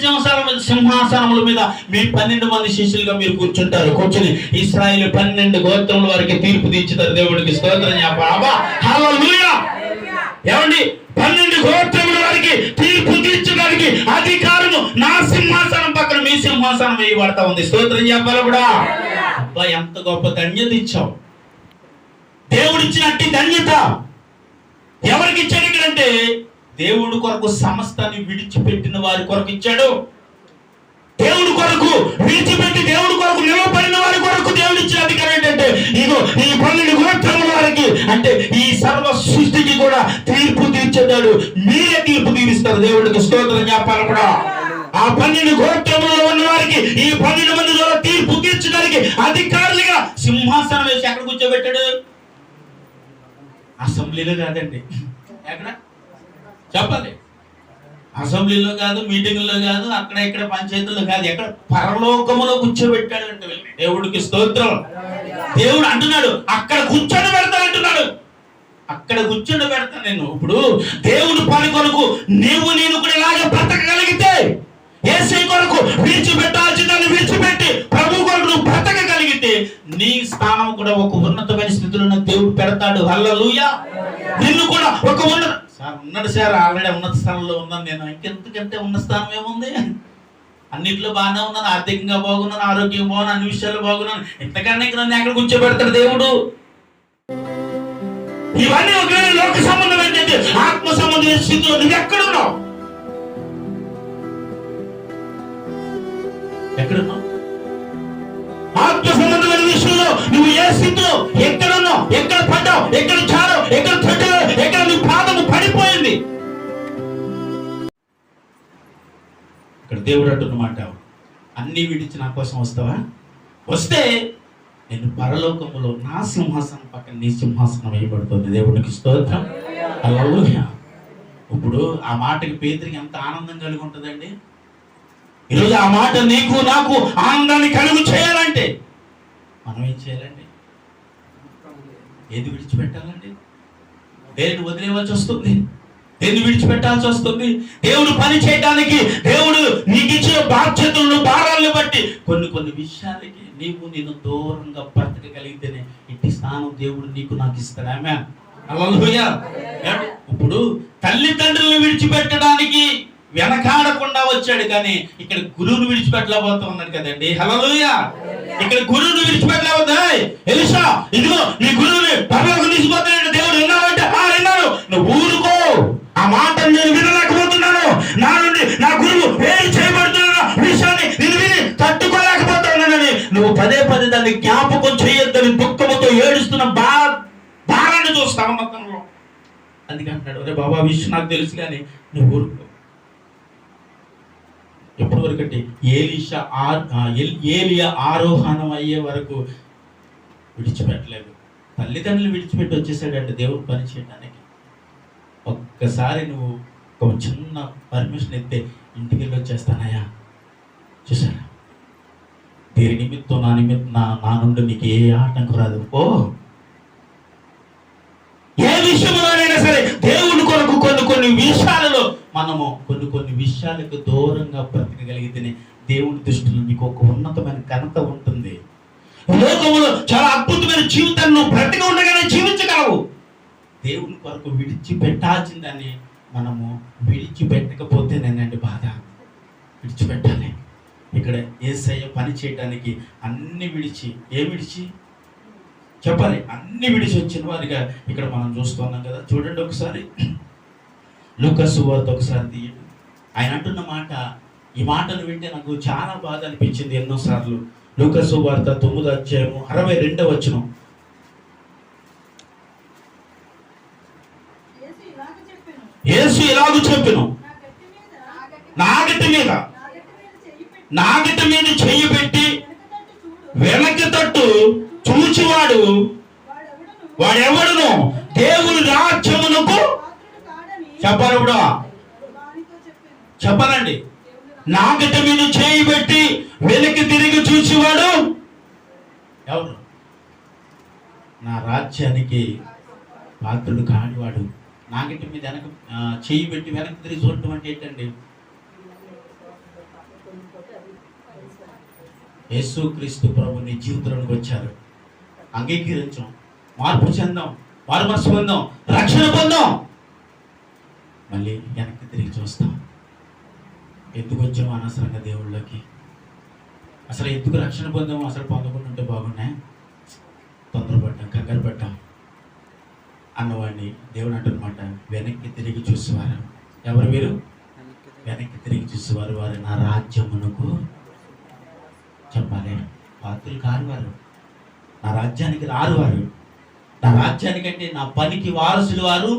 సింహాసనముల మీద మీ 12 మంది శిష్యులుగా మీరు కూర్చుంటారు. కూర్చుని ఇశ్రాయేలు 12 గోత్రముల వారికి తీర్పు తీర్చుతారు. దేవుడికి స్తోత్రం చెప్పాలి. హల్లెలూయా. ఏమండి? 12 గోత్రముల వారికి తీర్పు తీర్చడానికి అధికారము నా సింహాసనం పక్కన మీ సింహాసనం వేయబడతా ఉంది. స్తోత్రం చెప్పాలి కూడా. అబ్బా, ఎంత గొప్ప ధన్యత ఇచ్చావు. దేవుడిచ్చినట్టు ధన్యత ఎవరికి ఇచ్చాడు ఇక్కడంటే? దేవుడు కొరకు సమస్తాన్ని విడిచిపెట్టిన వారి కొరకు ఇచ్చాడు. దేవుడు కొరకు విడిచిపెట్టి దేవుడు కొరకు నిలబడిన వారి కొరకు దేవుడు ఇచ్చిన అధికారం ఏంటంటే ఇగో ఈ 12 గోత్రముల వారికి, అంటే ఈ సర్వ సృష్టికి కూడా తీర్పు తీర్చేదాడు. మీరే తీర్పు తీరుస్తారు. దేవుడికి స్తోత్రం చెప్పాలి కూడా. ఆ 12 గోత్రములలో ఉన్న వారికి ఈ 12 మంది ద్వారా తీర్పు తీర్చడానికి అధికారులుగా సింహాసనం వేసి ఎక్కడ కూర్చోబెట్టాడు? అసెంబ్లీలో కాదండి. ఎక్కడ చెప్పాలి? అసెంబ్లీలో కాదు, మీటింగుల్లో కాదు, అక్కడ ఇక్కడ పంచాయతీల్లో కాదు, ఎక్కడ? పరలోకములో కూర్చోబెట్టాడు అంటే దేవుడికి స్తోత్రం. దేవుడు అంటున్నాడు అక్కడ కూర్చొని పెడతాను అంటున్నాడు. అక్కడ కూర్చొని పెడతాను నేను. ఇప్పుడు దేవుడు పని కొరకు నేను కూడా ఇలాగే బ్రతకగలిగితే, యేసయ్య కొరకు విడిచిపెట్టాల్సిందని విడిచిపెట్టి ప్రభు కొరకు నువ్వు బ్రతకగలిగితే నీ స్థానం కూడా ఒక ఉన్నతమైన స్థితిలో దేవుడు పెడతాడు. హల్లెలూయా. నిన్ను కూడా ఒక ఉన్నాడు సార్, ఆల్రెడీ ఉన్నత స్థానంలో ఉన్నాను నేను. ఇంకెందుకంటే ఉన్న స్థానం ఏముంది? అన్నిట్లో బాగానే ఉన్నాను, ఆర్థికంగా బాగున్నాను, ఆరోగ్యం బాగున్నాను, అన్ని విషయాలు బాగున్నాను. ఇంతకన్నా ఇంక నన్ను ఎక్కడ కూర్చోబెడతాడు దేవుడు? ఇవన్నీ ఒకవేళ లోక సంబంధం ఏంటంటే ఆత్మ సంబంధమైన స్థితిలో నువ్వు ఎక్కడున్నావు? ఎక్కడున్నావు? ఆత్మ సంబంధమైన విషయంలో నువ్వు ఏ స్థితిలో, ఎక్కడున్నావు, ఎక్కడ పడ్డావు, ఎక్కడ చారావు, ఎక్కడ తొట్టావు, ఎక్కడ నీ పాదము పడిపోయింది? ఇక్కడ దేవుడు అంటున్నమాట, అన్ని విడిచి నా కోసం వస్తావా? వస్తే నేను పరలోకములో నా సింహాసనం పక్కన నీ సింహాసనం వేయబడుతుంది. దేవునికి స్తోత్రం. హల్లెలూయా. ఇప్పుడు ఆ మాటకి పేతురికి ఎంత ఆనందం కలిగి ఉంటుందండి. ఈరోజు ఆ మాట నీకు నాకు ఆనందాన్ని కలుగు చేయాలంటే మనం ఏం చేయాలండి? ఏది విడిచిపెట్టాలండి? దేనిని వదిలేయవలసి వస్తుంది, దేన్ని విడిచిపెట్టాల్సి వస్తుంది. దేవుడు పని చేయడానికి, దేవుడు నీకు ఇచ్చిన బాధ్యతలను, భారాలను బట్టి కొన్ని విషయాలకి నేను దూరంగా బ్రతకగలిగితేనే ఇంటి స్థానం దేవుడు నీకు నాకు ఇస్తాడు. ఆమేన్. హల్లెలూయా. ఇప్పుడు తల్లిదండ్రులను విడిచిపెట్టడానికి వెనకాడకుండా వచ్చాడు, కానీ ఇక్కడ గురువును విడిచిపెట్టలేకపోతా ఉన్నాడు కదండి. హల్లెలూయా. ఇక్కడ గురువును విడిచిపెట్టలేకపోతే, ఎలీషా ఇదిగో నీ గురువుని పరలోకం తీసుకుపోతున్నాడు దేవుడు, విన్నావంటే విన్నాను. నువ్వు ఊరుకో, ఆ మాట నేను వినలేకపోతున్నాను, నా నుండి నా గురువు ఏం చేయబడుతున్నా విషయాన్ని నేను విని తట్టుకోలేకపోతున్నానని నువ్వు పదే దాన్ని జ్ఞాపకం చేయొద్దని దుఃఖముతో ఏడుస్తున్న భారాన్ని చూస్తావు మొత్తంలో. అందుకంటున్నాడు, అరే బాబా విషయం నాకు తెలుసు కానీ నువ్వు ఊరుకో. ఎప్పటి వరకు అంటే ఏలియా ఆరోహణం అయ్యే వరకు విడిచిపెట్టలేదు. తల్లిదండ్రులు విడిచిపెట్టి వచ్చేసాడంటే దేవుడు పని చేయడానికి. ఒక్కసారి నువ్వు ఒక చిన్న పర్మిషన్ ఎత్తే ఇంటికి వెళ్ళి వచ్చేస్తానయ్యా. చూసారా, దీని నిమిత్తం నా నుండి నీకు ఏ ఆటంకం రాదు. ఏ విషయంలోనైనా సరే దేవుని కొరకు కొన్ని విషయాలలో మనము కొన్ని విషయాలకు దూరంగా బ్రతకగలిగితేనే దేవుని దృష్టిలో నీకు ఒక ఉన్నతమైన ఘనత ఉంటుంది. లోకములో చాలా అద్భుతమైన జీవితాన్ని నువ్వు బ్రతికి ఉండగానే జీవించగలవు. దేవుని కొరకు విడిచిపెట్టాల్సిందని మనము విడిచిపెట్టకపోతేనేనండి బాధ. విడిచిపెట్టాలి. ఇక్కడ యేసయ్య పని చేయడానికి అన్ని విడిచి, విడిచి చెప్పాలి, అన్ని విడిచి వచ్చిన వారిగా ఇక్కడ మనం చూస్తున్నాం కదా. చూడండి ఒకసారి లూకా సువార్త ఒకసారి తీయండి. ఆయన అంటున్న మాట, ఈ మాటను వింటే నాకు చాలా బాధ అనిపించింది ఎన్నోసార్లు. లూకా సువార్త 9వ అధ్యాయము 62వ వచనం. యేసు ఇలాగూ చెప్పెను, నాగటి మీద చెయ్యి పెట్టి వెనక్కి తట్టు చూచివాడు వాడెవడును దేవుని రాజ్యమునకు చెప్పాలప్పుడు చెప్పాలండి. నాగటి మీద చేయి పెట్టి వెనక్కి తిరిగి చూసేవాడు ఎవరు? నా రాజ్యానికి పాత్రుడు కానివాడు. నాగటి మీద చేయి పెట్టి వెనక్కి తిరిగి చూడటం అంటే ఏంటండి? యేసుక్రీస్తు ప్రభు నీ జీవితంలోకి వచ్చారు. అంగీకరించాం, మార్పు చెందాం, మారు మనసు పొందాం, రక్షణ పొందాం, మళ్ళీ వెనక్కి తిరిగి చూస్తాం. ఎందుకు వచ్చాము అనవసరంగా దేవుళ్ళకి? అసలు ఎందుకు రక్షణ పొందాము? అసలు పొందకుండా ఉంటే బాగున్నాయి, తొందరపడ్డాం, కంగారు పడ్డాం అన్నవాడిని దేవుడు అంటున్నమాట, వెనక్కి తిరిగి చూసేవారు. ఎవరు వీరు? వెనక్కి తిరిగి చూసేవారు వారు నా రాజ్యమునకు చెప్పాలి పాత్రులు కారు వారు, నా రాజ్యానికి రారు వారు. నా రాజ్యానికంటే నా పనికి వారసులు వారు.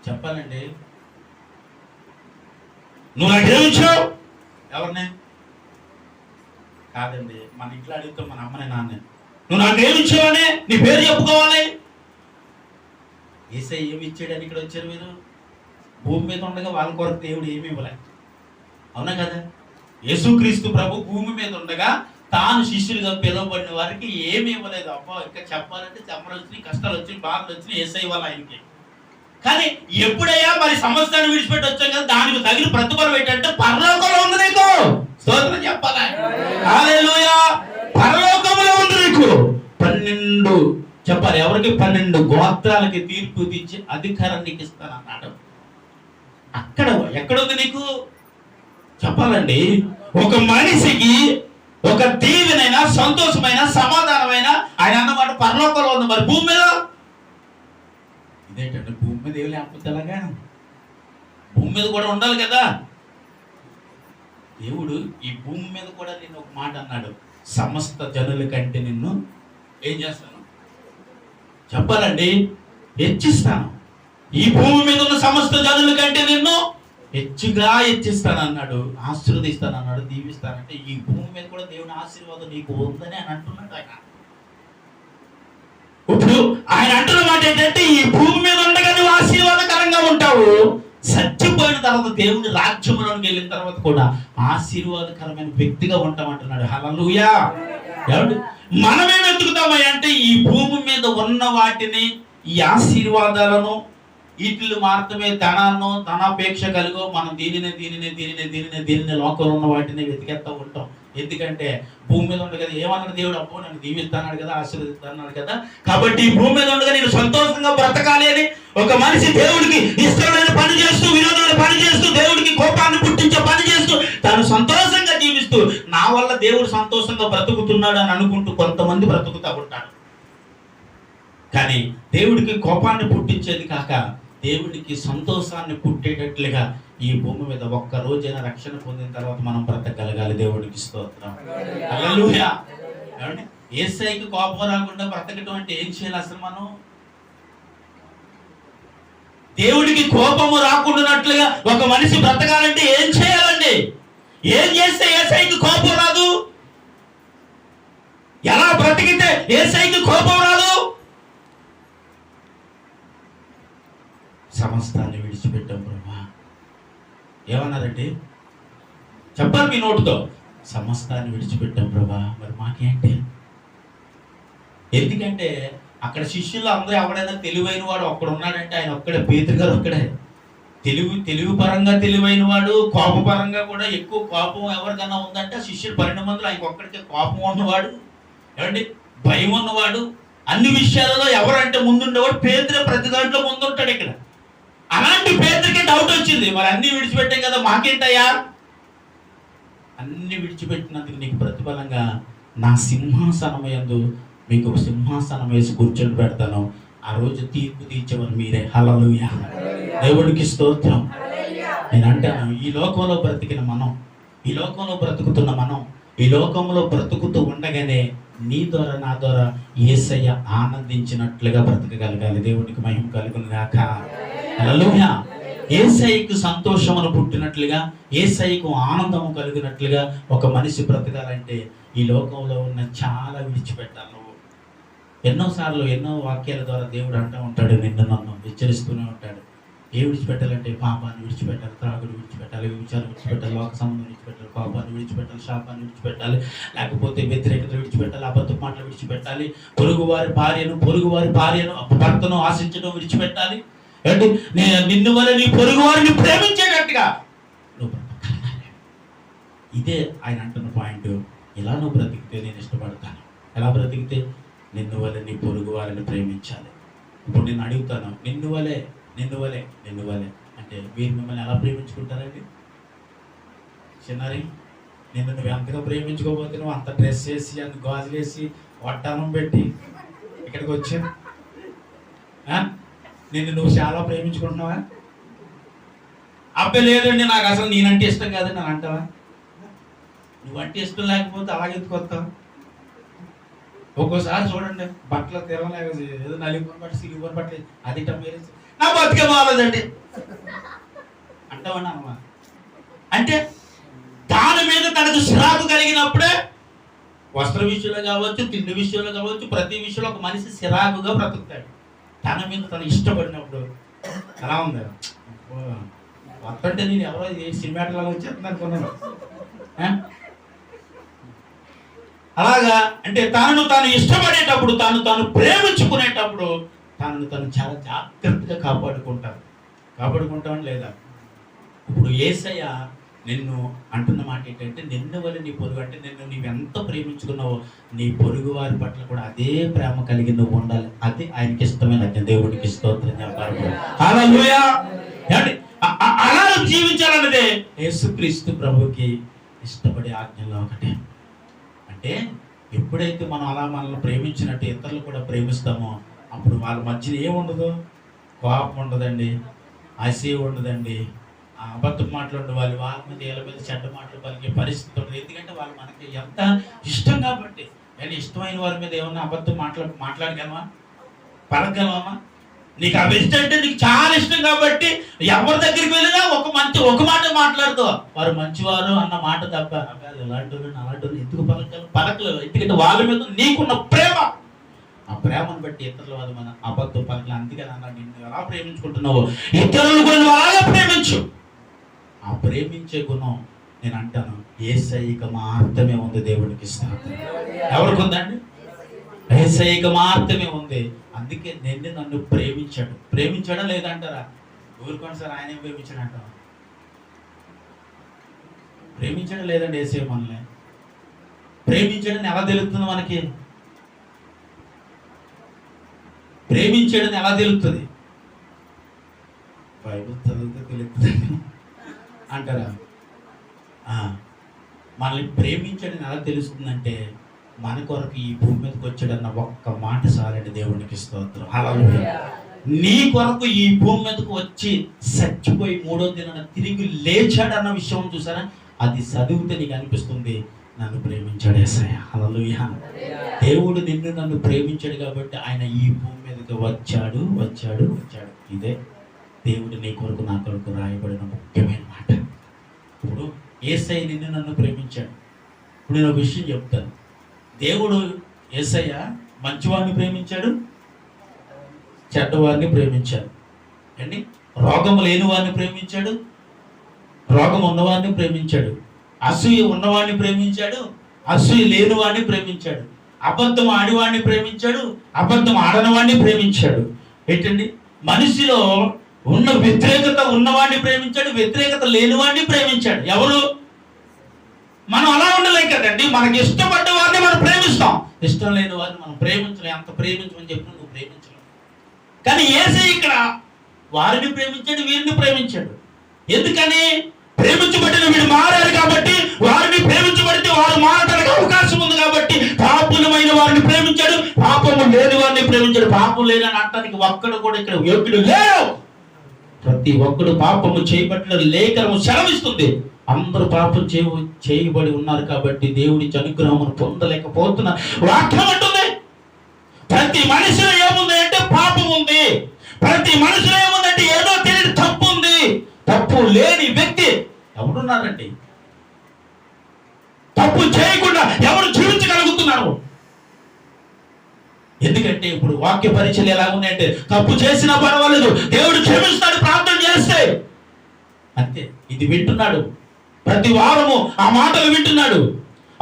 చెప్పాలండి, నువ్వు నాకేమిచ్చావు? ఎవరినే కాదండి, మన ఇంట్లో అడుగుతాం మన అమ్మనే నాన్నే, నువ్వు నాకేమిచ్చావనే నీ పేరు చెప్పుకోవాలి. యేసయ్య ఏమి ఇచ్చాడని ఇక్కడ వచ్చారు మీరు? భూమి మీద ఉండగా వాళ్ళ కొరకు దేవుడు ఏమి ఇవ్వలే, అవునా కదా? యేసుక్రీస్తు ప్రభు భూమి మీద ఉండగా తాను శిష్యులుగా పిలువబడిన వారికి ఏమి ఇవ్వలేదు. అబ్బా ఇంకా చెప్పాలంటే చెప్పలు వచ్చినాయి, కష్టాలు వచ్చినాయి, బాధలు వచ్చినాయి యేసయ్య వల్ల ఆయనకి. కానీ ఎప్పుడయ్యా మరి సమస్తాన్ని విడిచిపెట్టి వచ్చాం కదా, దానికి తగిన ప్రతిఫలం ఏంటంటే పరలోకంలో ఉంది నీకు. స్తోత్రం చెప్పాలా? హల్లెలూయా. పరలోకంలో ఉంది నీకు. 12 చెప్పాలి ఎవరికి? 12 గోత్రాలకి తీర్పు తీర్చి అధికారాన్ని నీకు ఇస్తాను అన్నాడు. అక్కడ ఎక్కడుంది నీకు? చెప్పాలండి, ఒక మనిషికి ఒక దీవెనైనా, సంతోషమైన, సమాధానమైన ఆయన అన్నమాట పరలోకంలో ఉంది. మరి భూమి మీద ఇదేంటంటే, భూమి మీద ఏమి లేకపోతే ఎలాగా? భూమి మీద కూడా ఉండాలి కదా. దేవుడు ఈ భూమి మీద కూడా నేను ఒక మాట అన్నాడు, సమస్త జనుల కంటే నిన్ను ఏం చేస్తాను చెప్పాలండి, హెచ్చిస్తాను. ఈ భూమి మీద ఉన్న సమస్త జనుల కంటే నిన్ను హెచ్చుగా హెచ్చిస్తానన్నాడు, ఆశీర్వదిస్తానన్నాడు, దీవిస్తానంటే ఈ భూమి మీద కూడా దేవుని ఆశీర్వాదం నీకు ఉందని అని అంటున్నాడు ఆయన. ఇప్పుడు ఆయన అంటున్న మాట ఏంటంటే, ఈ భూమి మీద ఉండగా నువ్వు ఆశీర్వాదకరంగా ఉంటావు, చచ్చిపోయిన తర్వాత దేవుని రాజ్యంలోకి వెళ్ళిన తర్వాత కూడా ఆశీర్వాదకరమైన వ్యక్తిగా ఉంటామంటున్నాడు. హల్లెలూయా. ఏమండి, మనమేం వెతుకుతామయ్య అంటే ఈ భూమి మీద ఉన్న వాటిని, ఈ ఆశీర్వాదాలను, వీటిని మాత్రమే ధనాన్ని, ధనాపేక్ష కలిగో మనం దీనిని లోకంలో ఉన్న వాటిని వెతికేస్తూ ఉంటాం. ఎందుకంటే భూమి మీద ఉండగా ఏమన్నాడు దేవుడు, అబ్బో నన్ను దీవిస్తాడు కదా, ఆశీర్వదిస్తాడు కదా, కాబట్టి ఈ భూమి మీద ఉండగా నేను సంతోషంగా బ్రతకాలి అని ఒక మనిషి దేవుడికి ఇష్టమైన పని చేస్తూ, విరోధమైన పని చేస్తూ, దేవుడికి కోపాన్ని పుట్టించే పని చేస్తూ, తాను సంతోషంగా జీవిస్తూ, నా వల్ల దేవుడు సంతోషంగా బ్రతుకుతున్నాడు అని అనుకుంటూ కొంతమంది బ్రతుకుతూ ఉంటాడు. కానీ దేవుడికి కోపాన్ని పుట్టించేది కాక దేవుడికి సంతోషాన్ని పుట్టేటట్లుగా ఈ భూమి మీద ఒక్క రోజైనా రక్షణ పొందిన తర్వాత మనం బ్రతకగలగాలి. దేవుడికి స్తోత్రం. హల్లెలూయా. ఏమండి, యేసయ్యకి కోపం రాకుండా బ్రతకటం అంటే ఏం చేయాలి అసలు మనం? దేవుడికి కోపము రాకుండానట్లుగా ఒక మనిషి బ్రతకాలంటే ఏం చేయాలండి? ఏం చేస్తే యేసయ్యకి కోపం రాదు? ఎలా బ్రతికితే యేసయ్యకి కోపం రాదు? సమస్తాన్ని విడిచిపెట్టాం ప్రభా. ఏమన్నారండి? చెప్పాలి మీ నోటుతో, సమస్తాన్ని విడిచిపెట్టాం ప్రభా. మరి మాకేంటి? ఎందుకంటే అక్కడ శిష్యులు అందరూ ఎవడైనా తెలివైన వాడు ఒక్కడ ఉన్నాడంటే ఆయన ఒక్కడే, పేతురు గారు ఒక్కడే. తెలివి పరంగా తెలివైన వాడు, కోప పరంగా కూడా ఎక్కువ కోపం ఎవరికైనా ఉందంటే శిష్యులు 12 మందిలో ఆయనకు ఒక్కడికే కోపం ఉన్నవాడు, ఏమండి భయం ఉన్నవాడు, అన్ని విషయాలలో ఎవరంటే ముందుండేవాడు పేతురే. ప్రతి దాంట్లో ముందుంటాడు. ఇక్కడ అలాంటి పేతురికి డౌట్ వచ్చింది, మరి అన్ని విడిచిపెట్టాం కదా, మాకేంటయ్యా? అన్ని విడిచిపెట్టినందుకు నీకు ప్రతిఫలంగా నా సింహాసనం యందు మీకు ఒక సింహాసనం వేసి కూర్చొని పెడతాను, ఆ రోజు తీర్పు తీర్చేవారు మీరే. హల్లెలూయా. దేవుడికి స్తోత్రం. నేను అంటాను, ఈ లోకంలో బ్రతికిన మనం, ఈ లోకంలో బ్రతుకుతున్న మనం, ఈ లోకంలో బ్రతుకుతూ ఉండగానే నీ ద్వారా నా ద్వారా యేసయ్య ఆనందించినట్లుగా బ్రతకగలగాలి. దేవుడికి మహిమ కలుగును గాక. హల్లెలూయా. యేసయ్యకు సంతోషమును పుట్టినట్లుగా, యేసయ్యకు ఆనందము కలిగినట్లుగా ఒక మనిషి బ్రతకాలంటే ఈ లోకంలో ఉన్న చాలా విడిచిపెట్టాలి. నువ్వు ఎన్నోసార్లు ఎన్నో వాక్యాల ద్వారా దేవుడు అంటూ ఉంటాడు, నిన్ను నన్ను హెచ్చరిస్తూనే ఉంటాడు. ఏ విడిచిపెట్టాలంటే పాపాన్ని విడిచిపెట్టాలి, త్రాగుడు విడిచిపెట్టాలి, విచారం విడిచిపెట్టాలి, లోక సంబంధం విడిచిపెట్టాలి, పాపాన్ని విడిచిపెట్టాలి, శాపాన్ని విడిచిపెట్టాలి, లేకపోతే వ్యతిరేకత విడిచిపెట్టాలి, అబద్ధ మాటలు విడిచిపెట్టాలి, పొరుగువారి భార్యను భర్తను ఆశించడం విడిచిపెట్టాలి. అంటే నిన్ను వల్ల నీ పొరుగు వారిని ప్రేమించేటట్టుగా నువ్వు బ్రతకాలి. ఇదే ఆయన అంటున్న పాయింట్. ఇలా నువ్వు బ్రతికితే నేను ఇష్టపడతాను. ఎలా బ్రతికితే? నిన్ను వల్ల నీ పొరుగు వారిని ప్రేమించాలి. ఇప్పుడు నేను అడుగుతాను, నిన్ను వలే అంటే మీరు మిమ్మల్ని ఎలా ప్రేమించుకుంటారండి? చిన్నారి, నిన్ను నువ్వు ఎంతగా ప్రేమించుకోకపోతే నువ్వు అంత డ్రెస్ వేసి, అంత గాజులు వేసి, వడ్డానం పెట్టి ఇక్కడికి వచ్చాను, నిన్ను నువ్వు చాలా ప్రేమించుకుంటున్నావా? అబ్బాయి లేదండి నాకు అసలు నేనంటే ఇష్టం కాదని నేను అంటావా? నువ్వంటే ఇష్టం లేకపోతే అలాగే ఎత్తుకొస్తావు. ఒక్కోసారి చూడండి, బట్టలు తిరగలేక ఏదో నలుగురు బట్టలు సిలుగురు బట్టలు అది మీరు నా బతికే బాగాలేదండి అంటావని అన్నమాట. అంటే దాని మీద తనకు సిరాకు కలిగినప్పుడే, వస్త్ర విషయంలో కావచ్చు, తిండి విషయంలో కావచ్చు, ప్రతి విషయంలో ఒక మనిషి సిరాకుగా బ్రతుకుతాడు. తన మీద తను ఇష్టపడినప్పుడు ఎలా ఉంది? వస్తుంటే నేను ఎవరో సినిమాటలాగా వచ్చేస్తుంది అనుకున్నాను. అలాగా అంటే తాను ఇష్టపడేటప్పుడు, తాను ప్రేమించుకునేటప్పుడు తను చాలా జాగ్రత్తగా కాపాడుకుంటామని లేదా? ఇప్పుడు యేసయ్య నిన్ను అంటున్న మాట ఏంటంటే, నిన్ను వల్ల నీ పొరుగు, అంటే నీవెంత ప్రేమించుకున్నావో నీ పొరుగు వారి పట్ల కూడా అదే ప్రేమ కలిగి నువ్వు ఉండాలి. అది ఆయనకి ఇష్టమైన దేవుడికి స్తోత్రం చెప్పాలి. హల్లెలూయా. అలా జీవించాలన్నదే యేసుక్రీస్తు ప్రభుకి ఇష్టపడే ఆజ్ఞలో ఒకటి. అంటే ఎప్పుడైతే మనం అలా మనల్ని ప్రేమించినట్టు ఇతరులు కూడా ప్రేమిస్తామో అప్పుడు వాళ్ళ మధ్యన ఏముండదు? కోపం ఉండదండి, అసూయ ఉండదండి, ఆ అబద్ధం మాట్లాడే వాళ్ళు వాళ్ళ మీద వీళ్ళ మీద చెడ్డ మాటలు పలికే పరిస్థితి ఉంటుంది. ఎందుకంటే వాళ్ళు మనకి ఎంత ఇష్టం కాబట్టి. కానీ ఇష్టమైన వారి మీద ఏమన్నా అబద్ధం మాట్లాడగలమా, పలకగలమా? నీకు ఆ ఇష్టం అంటే నీకు చాలా ఇష్టం కాబట్టి ఎవరి దగ్గరికి వెళ్ళినా ఒక మాట మాట్లాడుతావు, వారు మంచివారు అన్న మాట తప్ప ఇలాంటి అలాంటి ఎందుకు పలకలేదు. ఎందుకంటే వాళ్ళ మీద నీకున్న ప్రేమ, ఆ ప్రేమను బట్టి ఇతరుల వాళ్ళు మన అబద్ధం పలకలు. అందుకని అన్నాడు, నిన్ను ఎలా ప్రేమించుకుంటున్నావు ఇతరులు కూడా అలాగే ప్రేమించు. ఆ ప్రేమించే గుణం నేను అంటాను యేసయ్యకు మాత్రమే ఉంది. దేవుడికి ఇస్తాను. ఎవరికి ఉందండి? యేసయ్యకు మాత్రమే ఉంది. అందుకే నన్ను ప్రేమించాడా లేదంటారా? ఊరుకోండి సార్, ఆయన ఏం ప్రేమించాడు అంటారా? ప్రేమించడం లేదండి. యేసయ్య మనల్ని ప్రేమించడని ఎలా తెలుస్తుంది మనకి? ప్రేమించడని ఎలా తెలుస్తుంది? బైబిల్ చదివితే తెలుస్తుంది అంటారా? మనల్ని ప్రేమించడం ఎలా తెలుస్తుందంటే మన కొరకు ఈ భూమి మీదకి వచ్చాడన్న ఒక్క మాట చాలండి. దేవునికి స్తోత్రం. హల్లెలూయా. నీ కొరకు ఈ భూమి మీదకు వచ్చి చచ్చిపోయి 3వ దినాన తిరిగి లేచాడన్న విషయం చూసారా? అది చదివితే నీకు అనిపిస్తుంది నన్ను ప్రేమించాడు యేసయ్య. హల్లెలూయా. దేవుడు నన్ను ప్రేమించాడు కాబట్టి ఆయన ఈ భూమి మీదకి వచ్చాడు. ఇదే దేవుడు నీ కొరకు నా కొరకు రాయబడిన ముఖ్యమైన మాట. ఇప్పుడు యేసయ్య నన్ను ప్రేమించాడు. ఇప్పుడు నేను ఒక విషయం చెప్తాను. దేవుడు యేసయ్య మంచివాడిని ప్రేమించాడు, చెడ్డవారిని ప్రేమించాడు అండి. రోగం లేని వారిని ప్రేమించాడు, రోగం ఉన్నవాడిని ప్రేమించాడు. అసూయ ఉన్నవాడిని ప్రేమించాడు, అసూయ లేని వాడిని ప్రేమించాడు. అబద్ధం ఆడివాడిని ప్రేమించాడు, అబద్ధం ఆడనివాడిని ప్రేమించాడు. ఏంటండి? మనిషిలో ఉన్న వ్యతిరేకత ఉన్నవాడిని ప్రేమించాడు, వ్యతిరేకత లేనివాడిని ప్రేమించాడు. ఎవరు? మనం అలా ఉండలేం కదండి. మనకి ఇష్టపడ్డ వారిని మనం ప్రేమిస్తాం, ఇష్టం లేని వారిని మనం ప్రేమించలేం. అంత ప్రేమించమని చెప్పిన నువ్వు ప్రేమించలేవు. కానీ యేసయ్య ఇక్కడ వారిని ప్రేమించాడు, వీరిని ప్రేమించాడు. ఎందుకని? ప్రేమించబడిన వీడు మారారు కాబట్టి, వారిని ప్రేమించబడితే వారు మారడానికి అవకాశం ఉంది కాబట్టి పాపులమైన వారిని ప్రేమించాడు, పాపము లేని వారిని ప్రేమించాడు. పాపం లేదని అంటానికి ఒక్కడు కూడా ఇక్కడ యోగ్యుడు లేరు. ప్రతి ఒక్కడు పాపము చేయబడిన లేఖనము సెలవిస్తుంది. అందరూ పాపం చేయబడి ఉన్నారు కాబట్టి దేవుడి అనుగ్రహమును పొందలేకపోతున్నారు. వాక్యం అంటుంది ప్రతి మనిషిలో ఏముంది అంటే పాపం ఉంది. ప్రతి మనిషిలో ఏముందంటే ఏదో తెలియని తప్పు ఉంది. తప్పు లేని వ్యక్తి ఎవరున్నారండి? తప్పు చేయకుండా ఎవరు జీవించగలుగుతున్నారు? ఎందుకంటే ఇప్పుడు వాక్య పరీక్షలు ఎలా ఉన్నాయంటే తప్పు చేసినా పర్వాలేదు, దేవుడు క్షమిస్తాడు ప్రార్థన చేస్తే అంతే. ఇది వింటున్నాడు, ప్రతి వారము ఆ మాటలు వింటున్నాడు.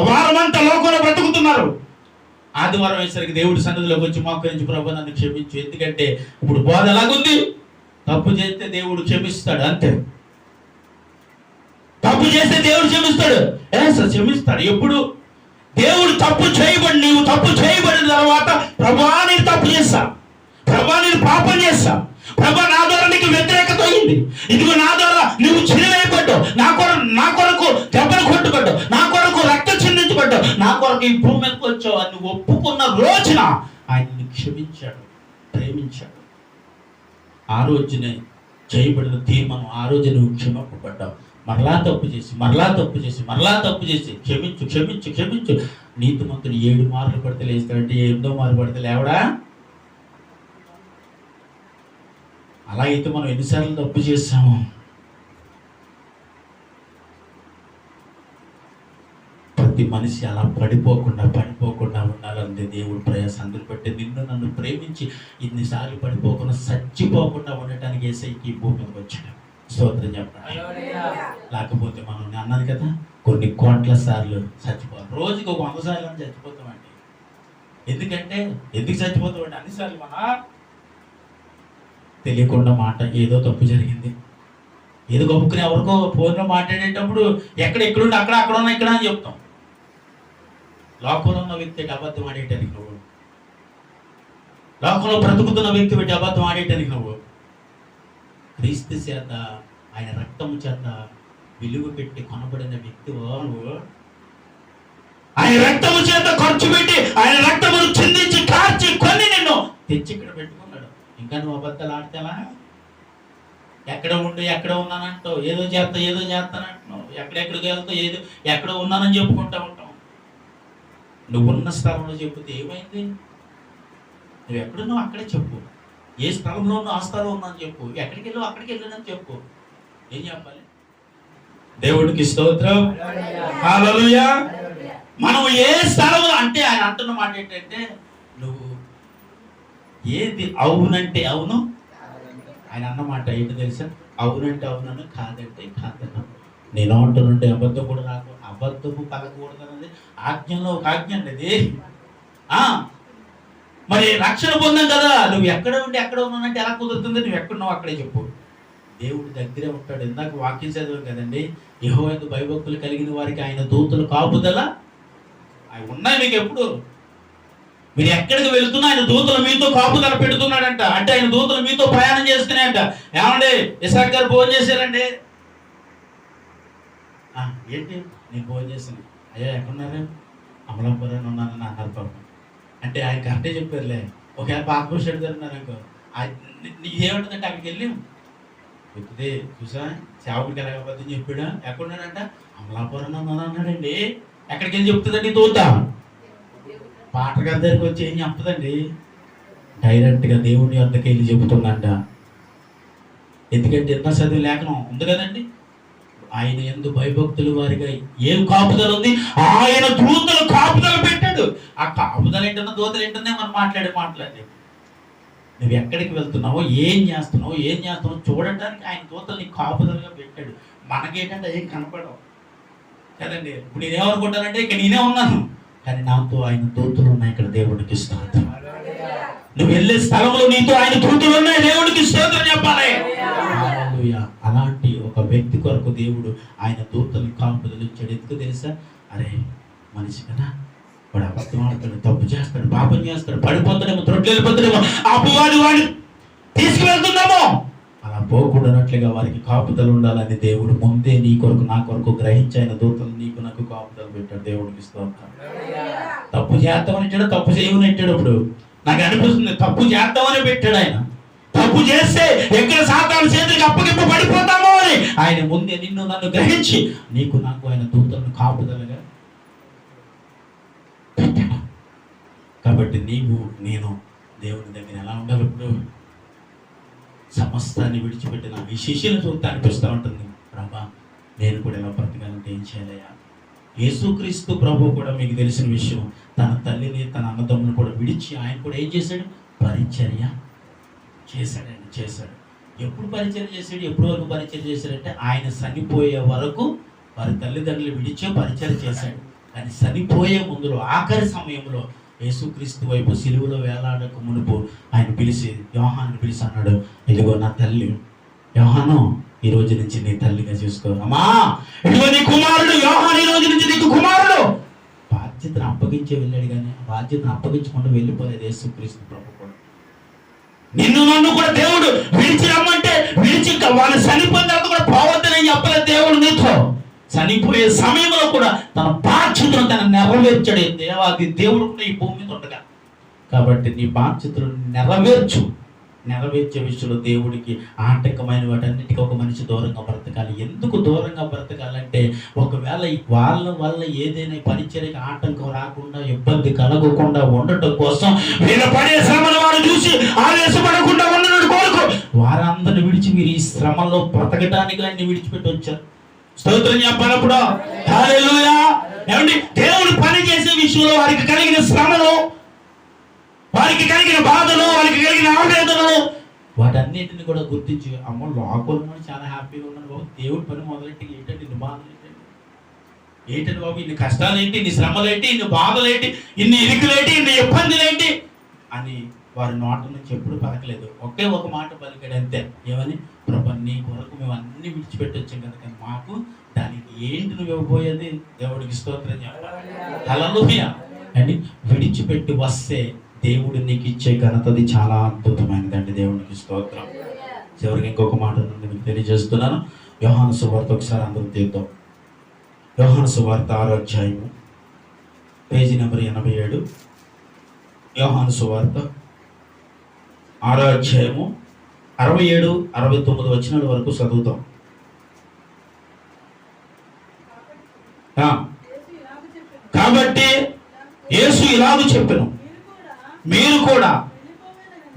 వారమంతా లోకంలో బ్రతుకుతున్నారు. ఆదివారం వేసరికి దేవుడి సన్నిధిలోకి వచ్చి మోకరించి ప్రభువా నన్ను క్షమించు. ఎందుకంటే ఇప్పుడు బోధ ఎలాగుంది? తప్పు చేస్తే దేవుడు క్షమిస్తాడు అంతే. తప్పు చేస్తే దేవుడు క్షమిస్తాడు. క్షమిస్తాడు ఎప్పుడు? దేవుడు తప్పు చేయబడి, నీవు తప్పు చేయబడిన తర్వాత ప్రభువా నేను తప్పు చేస్తా, ప్రభువా నేను పాపం చేస్తా, ప్రభువా నా ద్వారా నీకు వ్యతిరేకత అయింది, ఇదిగో నా ద్వారా నువ్వు చిరువైపడ్డావు, నా కొరకు దెబ్బలు కొట్టుబడ్డావు, నా కొరకు రక్తం చిందించబడ్డావు, నా కొరకు ఈ భూమి మీదకి వచ్చావు అని నువ్వు ఒప్పుకున్న రోజున ఆయన్ని క్షమించాడు, ప్రేమించాడు. ఆ రోజునే చేయబడిన తీర్మానం, ఆ రోజు నువ్వు క్షమింపబడ్డావు. మరలా తప్పు చేసి క్షమించు. నీతిమంతుడు 7 మార్లు పడితే లేస్తాడంటే 8వ మారు పడితే లేవడా? అలా అయితే మనం ఎన్నిసార్లు తప్పు చేస్తాము? ప్రతి మనిషి అలా పడిపోకుండా ఉండాలంటే దేవుడు ప్రయాస. అందుకు బట్టి నన్ను ప్రేమించి ఇన్నిసార్లు పడిపోకుండా చచ్చిపోకుండా ఉండటానికి యేసయ్యకి ఈ భూమి మీదకి వచ్చాడు. స్తోత్రం చెప్పండి. లేకపోతే మనం అన్నది కదా కొన్ని కోట్ల సార్లు చచ్చిపోతాం. రోజుకి 100 సార్లు అని చచ్చిపోతామండి. ఎందుకు చచ్చిపోతామండి? అన్నిసార్లు మన తెలియకుండా మాట ఏదో తప్పు జరిగింది, ఏదో గొప్పకుని ఎవరికో ఫోన్లో మాట్లాడేటప్పుడు ఎక్కడుండి అక్కడ ఉన్నా ఇక్కడ అని చెప్తాం. లోకంలో ఉన్న వ్యక్తికి అబద్ధం ఆడేటానికి నువ్వు, లోకంలో బ్రతుకుతున్న వ్యక్తి పెట్టి అబద్ధం ఆడేటానికి నువ్వు క్రీస్తు చేత, ఆయన రక్తము చేత విలువ పెట్టి కొనబడిన వ్యక్తివో నువ్వు. ఆయన రక్తము చేత ఖర్చు పెట్టి, ఆయన రక్తమును చిందించి కార్చి కొని నిన్ను తెచ్చి ఇక్కడ పెట్టుకున్నాడు. ఇంకా నువ్వు అబద్ధాలు ఆడతావా? ఎక్కడ ఉండి ఎక్కడ ఉన్నానంటావు, ఏదో చేస్తానంటున్నావు, ఎక్కడెక్కడికి వెళ్తావు, ఏదో ఎక్కడ ఉన్నానని చెప్పుకుంటా ఉంటావు. నువ్వు ఉన్న స్థలంలో చెప్తే ఏమైంది? నువ్వు ఎక్కడున్నావు అక్కడే చెప్పు. ఏ స్థలంలో ఉన్నావు ఆ స్థలంలో ఉన్నాను చెప్పు. ఎక్కడికి వెళ్ళావు అక్కడికి వెళ్ళానని చెప్పు. ఏం చెప్పాలి? దేవుడికి స్తోత్రం, హల్లెలూయా. మనం ఏ స్థలంలో అంటే ఆయన అంటున్న మాట ఏంటంటే, నువ్వు ఏది అవునంటే అవును, ఆయన అన్నమాట ఏంటి తెలుసా? అవునంటే అవునను, కాదంటే కాదను. నేను అంటున్నంటే అబద్ధం కూడా రాకు, అబద్ధము పలకూడదన్నది ఆజ్ఞలో ఒక ఆజ్ఞ అండి అది. మరి రక్షణ పొందాం కదా, నువ్వు ఎక్కడ ఉండి ఎక్కడ ఉన్నానంటే ఎలా కుదురుతుంది? నువ్వు ఎక్కడున్నావు అక్కడే చెప్పు. దేవుడి దగ్గరే ఉంటాడు. ఇందాక వాక్యం చదివాం కదండి, యెహోవాయందు భయభక్తులు కలిగిన వారికి ఆయన దూతలు కాపుదల అవి ఉన్నాయి. మీకు ఎప్పుడు మీరు ఎక్కడికి వెళ్తున్నా ఆయన దూతలు మీతో కాపుదల పెడుతున్నాడంట. అంటే ఆయన దూతలు మీతో ప్రయాణం చేస్తున్నాయంట. ఏమండి ఇసాక్ గారు భోజనం చేశారండి? ఏంటి నేను భోజనం చేశాను. అయ్యా ఎక్కడున్నారు? అమలాపురం ఉన్నానని అన్నారు పాపం. అంటే ఆయన కరెక్టే చెప్పారులే. ఒకవేళ పాకపురుషుడు అడుగుతున్నారు అనుకో, ఏమంటుందంటే అక్కడికి వెళ్ళి చెప్తే చూసా సేవకుడికి ఎలాగబద్దని చెప్పాడు. ఎక్కడున్నాడంట? అమలాపురం ఉన్నాను అన్నాడండి. ఎక్కడికి వెళ్ళి చెప్తుందండి దూత? పాటగారి దగ్గరికి వచ్చి ఏం చెప్తుందండి? డైరెక్ట్గా దేవుని వద్దకు వెళ్ళి చెబుతుందంట. ఎందుకంటే ఎంత చదివి లేఖనం ఉంది కదండి, ఆయన యందు భయభక్తులు వారిగా ఏం కాపుదల ఉంది? ఆయన దూతలు కాపుదల పెట్టాడు. ఆ కాపుదల ఏంటన్నా దూతలు ఏంటనే మనం మాట్లాడి నువ్వు ఎక్కడికి వెళ్తున్నావో ఏం చేస్తున్నావో చూడటానికి ఆయన దూతలు నీకు కాపుదలుగా పెట్టాడు. మనకేంటంటే ఏం కనపడవు కదండి. ఇప్పుడు నేనేమనుకుంటానంటే ఇక్కడ నేనే ఉన్నాను, కానీ నాతో ఆయన దూతలు ఉన్నాయి. ఇక్కడ దేవుడికి స్తోత్రం. నువ్వు వెళ్ళే స్థలంలో నీతో ఆయన దూతలు ఉన్నాయి. దేవుడికి స్తోత్రం చెప్పాలి. అలాంటి ఒక వ్యక్తి కొరకు దేవుడు ఆయన దూతలు కాపుదలు ఇచ్చాడు. ఎందుకు తెలుసా? అరే మనిషి కదా, వాడు అబద్ధం ఆడతాడు, తప్పు చేస్తాడు, పాపం చేస్తాడు, పడిపోతాడేమో, త్రొట్లు వెళ్ళిపోతాడేమో, అపవాది వాడిని తీసుకువెళ్తుందేమో, అలా పోకూడనట్లుగా వారికి కాపుదలు ఉండాలని దేవుడు ముందే నీ కొరకు నా కొరకు గ్రహించి ఆయన దూతలు నీకు నాకు కాపుదలు పెట్టాడు. దేవుడికి స్తోత్రం. తప్పు చేద్దామని ఇచ్చాడు, తప్పు చేయమని ఇచ్చాడు. ఇప్పుడు నాకు అనిపిస్తుంది తప్పు చేద్దామని పెట్టాడు ఆయన. తప్పు చేస్తే ఎక్కడ సాతాను చేతులకు అప్పగింపు పడిపోతామో అని ఆయన ముందే నిన్ను నన్ను గ్రహించి నీకు నాకు ఆయన దూతలను కాపుదలగా పెట్టాడు. కాబట్టి నీవు నేను దేవుని దగ్గర ఎలా ఉండాలి? ఇప్పుడు సమస్తాన్ని విడిచిపెట్టిన ఈ శిష్యులు చూస్తే అనిపిస్తూ ఉంటుంది, ప్రభా నేను కూడా ఎలా బ్రతకాలంటే ఏం చేయాలయ్యా? యేసుక్రీస్తు ప్రభు కూడా మీకు తెలిసిన విషయం, తన తల్లిని తన అన్నదమ్ములను కూడా విడిచి ఆయన కూడా ఏం చేశాడు? పరిచర్య చేశాడు. ఎప్పుడు పరిచర్య చేశాడు? ఎప్పుడు వరకు పరిచర్య చేశాడంటే ఆయన చనిపోయే వరకు వారి తల్లిదండ్రులు విడిచే పరిచర్య చేశాడు. కానీ చనిపోయే ముందులో ఆఖరి సమయంలో యేసుక్రీస్తు వైపు సిలువలో వేలాడక మునుపు ఆయన పిలిచి యోహాను పిలిచి అన్నాడు, ఇదిగో నా తల్లి, యోహాను ఈ రోజు నుంచి నీ తల్లిగా చూసుకో. అమ్మా ఇదిగో నీ కుమారుడు యోహాను, ఈ రోజు నుంచి నీకు కుమారుడు. బాధ్యతను అప్పగించే వెళ్ళాడు, కానీ ఆ బాధ్యతను అప్పగించకుండా వెళ్ళిపోలేదు యేసుక్రీస్తు ప్రభు కూడా. నిన్ను నన్ను కూడా దేవుడు విడిచి రమ్మంటే విడిచి వాళ్ళు చనిపోయిన తర్వాత కూడా పోవద్దని చెప్పలేదు దేవుడు నీతో. చనిపోయే సమయంలో కూడా తన బాధ్యతను తన నెరవేర్చాడు. దేవాది దేవుడు కూడా ఈ భూమి మీద ఉండగా. కాబట్టి నీ బాధ్యతను నెరవేర్చే విషయంలో దేవుడికి ఆటంకమైన వాటన్నిటికీ ఒక మనిషి దూరంగా బ్రతకాలి. ఎందుకు దూరంగా బ్రతకాలంటే, ఒకవేళ వాళ్ళ వల్ల ఏదైనా పరిచర్యకి ఆటంకం రాకుండా, ఇబ్బంది కలగకుండా ఉండటం కోసం వీళ్ళ పడే శ్రమను వారు చూసి ఆవేశపడకుండా ఉండడం కోరుకో. వారందరిని విడిచి మీరు ఈ శ్రమలో బ్రతకడానికి ఆయన్ని విడిచిపెట్టి వచ్చారు. స్తోత్రం చెప్పాలప్పుడు. హల్లెలూయా. ఏమండి, దేవుడు పని చేసే విషయంలో వారికి కలిగిన శ్రమలు, వారికి కలిగిన బాధలు, వారికి కలిగిన ఆవేదనలు, వాటన్నిటిని కూడా గుర్తించి అమ్మ లోకంలో చాలా హ్యాపీగా ఉన్నాను బాబు, దేవుడి పని మొదలెట్టి ఏంటంటే ఇన్ని బాధలు ఏంటండి బాబు, ఇన్ని కష్టాలు ఏంటి, ఇన్ని శ్రమలు ఏంటి, ఇన్ని బాధలు ఏంటి, ఇన్ని ఇరుకులేంటి, ఇన్ని ఇబ్బందులు ఏంటి అని వారి నోట నుంచి ఎప్పుడు పలకలేదు. ఒకే ఒక మాట పలికాడు అంతే. ఏమని? ప్రభు నీ కొరకు మేము అన్ని విడిచిపెట్టి వచ్చాం కదా, కానీ మాకు దానికి ఏంటి నువ్వు ఇవ్వబోయేది? దేవుడికి స్తోత్రం చెప్పాలి. హల్లెలూయా. అండి, విడిచిపెట్టి వస్తే దేవుడు నీకు ఇచ్చే ఘనతది చాలా అద్భుతమైనదండి. దేవునికి స్తోత్రం. చివరికి ఇంకొక మాట నుండి మీకు తెలియజేస్తున్నాను. యోహాను సువార్త ఒకసారి అందరూ తీద్దాం. యోహాను సువార్త 6వ అధ్యాయము పేజీ నెంబర్ 87. యోహాను సువార్త 6వ అధ్యాయము 67, 69 వచనాల వరకు చదువుతాం. కాబట్టి యేసు ఇలాగ చెప్పెను, మీరు కూడా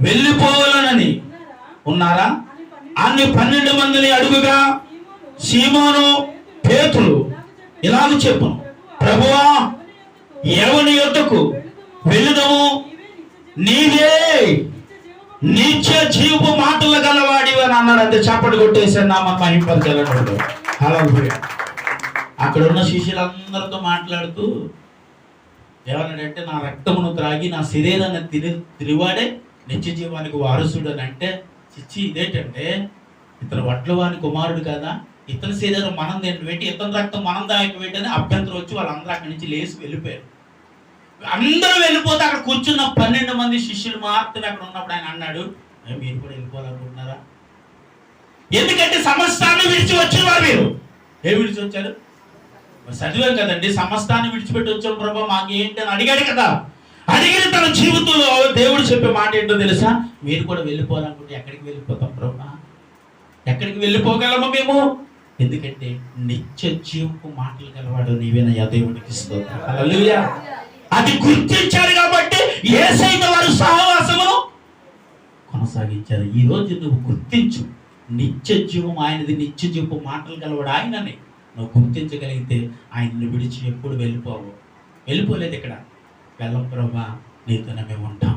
వెళ్ళిపోవాలనని ఉన్నారా అన్ని 12 మందిని అడుగుగా సీమోను పేతురు ఇలాగ చెప్పును, ప్రభువా ఎవని యొద్దకు వెళ్ళుదము, నీవే నిత్య జీవపు మాటలు గలవాడివి అని అన్నాడు. అంతే, చప్పటి కొట్టేసాడు. నా మహింపరచగలడు. హల్లెలూయా. అక్కడ ఉన్న శిష్యులందరితో మాట్లాడుతూ ఏమన్నాడంటే, నా రక్తమును త్రాగి నా శరీరాన్ని తిరివాడే నిత్య జీవానికి వారసుడు అని అంటే, చిచ్చి ఇదేంటంటే ఇతను వడ్లవాని కుమారుడు కదా, ఇతని శరీరం మనం పెట్టి ఇతని రక్తం మనం దానికి పెట్టని అభ్యంతరం వచ్చి వాళ్ళందరూ అక్కడి నుంచి లేచి వెళ్ళిపోయారు. అందరూ వెళ్ళిపోతే అక్కడ కూర్చున్న 12 మంది శిష్యులు మాత్రమే అక్కడ ఉన్నప్పుడు ఆయన అన్నాడు, మీరు కూడా వెళ్ళిపోవాలనుకుంటున్నారా? ఎందుకంటే సమస్తాన్ని విడిచి వచ్చిన వారు మీరు. ఏం విడిచి వచ్చారు? చదివాం కదండి, సమస్తాన్ని విడిచిపెట్టి వచ్చాం ప్రభా మాకు ఏంటి అని అడిగాడు కదా. అడిగిన తన జీవితంలో దేవుడు చెప్పే మాట ఏంటో తెలుసా? మీరు కూడా వెళ్ళిపోవాలనుకుంటే ఎక్కడికి వెళ్ళిపోతాం ప్రభా? ఎక్కడికి వెళ్ళిపోగలము మేము? ఎందుకంటే నిత్య జీవపు మాటలు గలవాడు నీవేనయ్యా, దేవునికి స్తోత్రం. హల్లెలూయా. అది గుర్తించారు కాబట్టి యేసయ్య వారు సహవాసమును కొనసాగించారు. ఈ రోజు నువ్వు గుర్తించు, నిత్య జీవం ఆయనది, నిత్య జీవపు మాటలు గలవాడు ఆయనని నువ్వు గుర్తించగలిగితే ఆయన్ని విడిచి ఎప్పుడు వెళ్ళిపోలేదు. ఇక్కడ వెళ్ళం ప్రభా, నీతోనే మేము ఉంటాం.